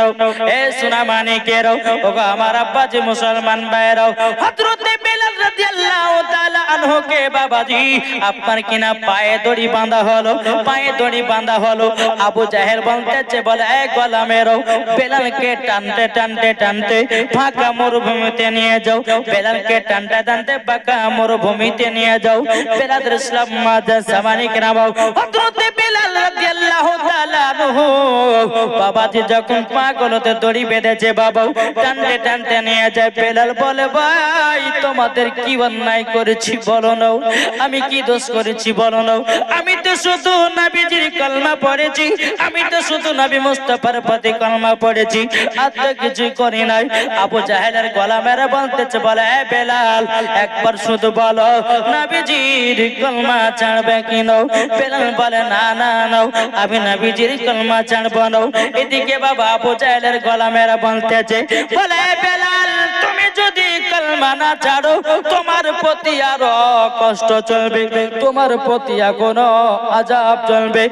এ সোনা মানিকেরাও, ওগো আমার আব্বা জি মুসলমান ভাইরাও, হযরতে বেলাল রাদিয়াল্লাহু তাআলা আনহু কে বাবাজি আপনার কিনা পায়ে দড়ি বাঁধা হলো, পায়ে দড়ি বাঁধা হলো। আবু জাহেল বলতেছে, বলে এ গোলামেরও, বেলালকে টানতে টানতে টানতে ফাঁকা মরুভূমিতে নিয়ে যাও, বেলালকে টানতে টানতে ফাঁকা মরুভূমিতে নিয়ে যাও। বেলাল ইসলাম মাঝে সামানিক নামাও, হযরতে বেলাল রাদিয়াল্লাহু তাআলা আনহু বাবাজি যখন পাগলতে দড়ি বেঁধেছে বাবা, টানতে টানতে নিয়ে যায়। বেলাল বলে, ভাই তোমাদের কি অন্যায় করেছি বলো না, আমি কি দোষ করেছি বলো না, আমি তো শুধু নবীজির কলমা পড়েছি, আমি তো শুধু নবী মুস্তাফার প্রতি কলমা পড়েছি, আর তো কিছুই করি নাই। আবু জাহেলের গলা মেরে বলতেছে, বলে এ বেলাল একবার শুধু বলো নবীজির কলমা ছাড়বে কি নাও? বেলাল বলে, না না নাও, আমি নবীজির কলমা ছাড়বো না। এদিকে বাবা আবু জাহেলের গলা মেরে বলতেছে, বলে বেলাল তুমি যদি কলমা না ছাড়ো তোমার প্রতি আরো কষ্ট চলবে, তোমার প্রতি এখনো আযাব চলবে।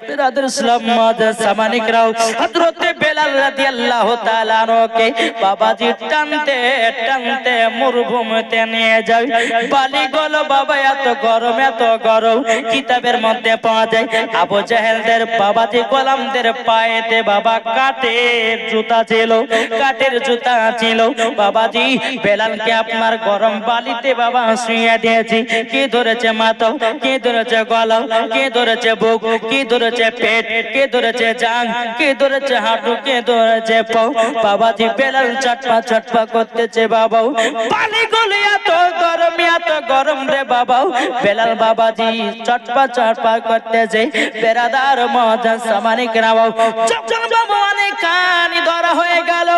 বিরাদর ইসলাম মাঝে সামানিকরাও, হযরতে বেলাল রাদিয়াল্লাহু তাআলা আনহুকে বাবাজি টানতে টানতে মরুভূমিতে নিয়ে যায়। বালি গল বাবা, এত গরম এত গরম, কিতাবের মধ্যে পাওয়া যায় আবু জাহেলদের বাবাজি গোলামদের পায়েতে বাবা কাঠের জুতা ছিল, কাঠের জুতা ছিল। বাবাজি বেলালকে আপনার গরম বালিতে বাবা শুইয়ে দিয়েছি। কি ধরেছে মাথা, কি ধরেছে গলা, কি ধরেছে বুক, কি ধরেছে পেট, কি ধরেছে জাং, কি ধরেছে হাঁটু, কি ধরেছে পাও। বাবাজি বেলাল চটপা চটপা করতেছে বাবা, বালি গলে এত গরম এত গরম রে বাবা। বেলাল বাবাজি চটপা চটপা করতেছে। বেরাদার মজা সামানিক রাও, যখন বাবা অনেক কানি ধরা হয়ে গেল।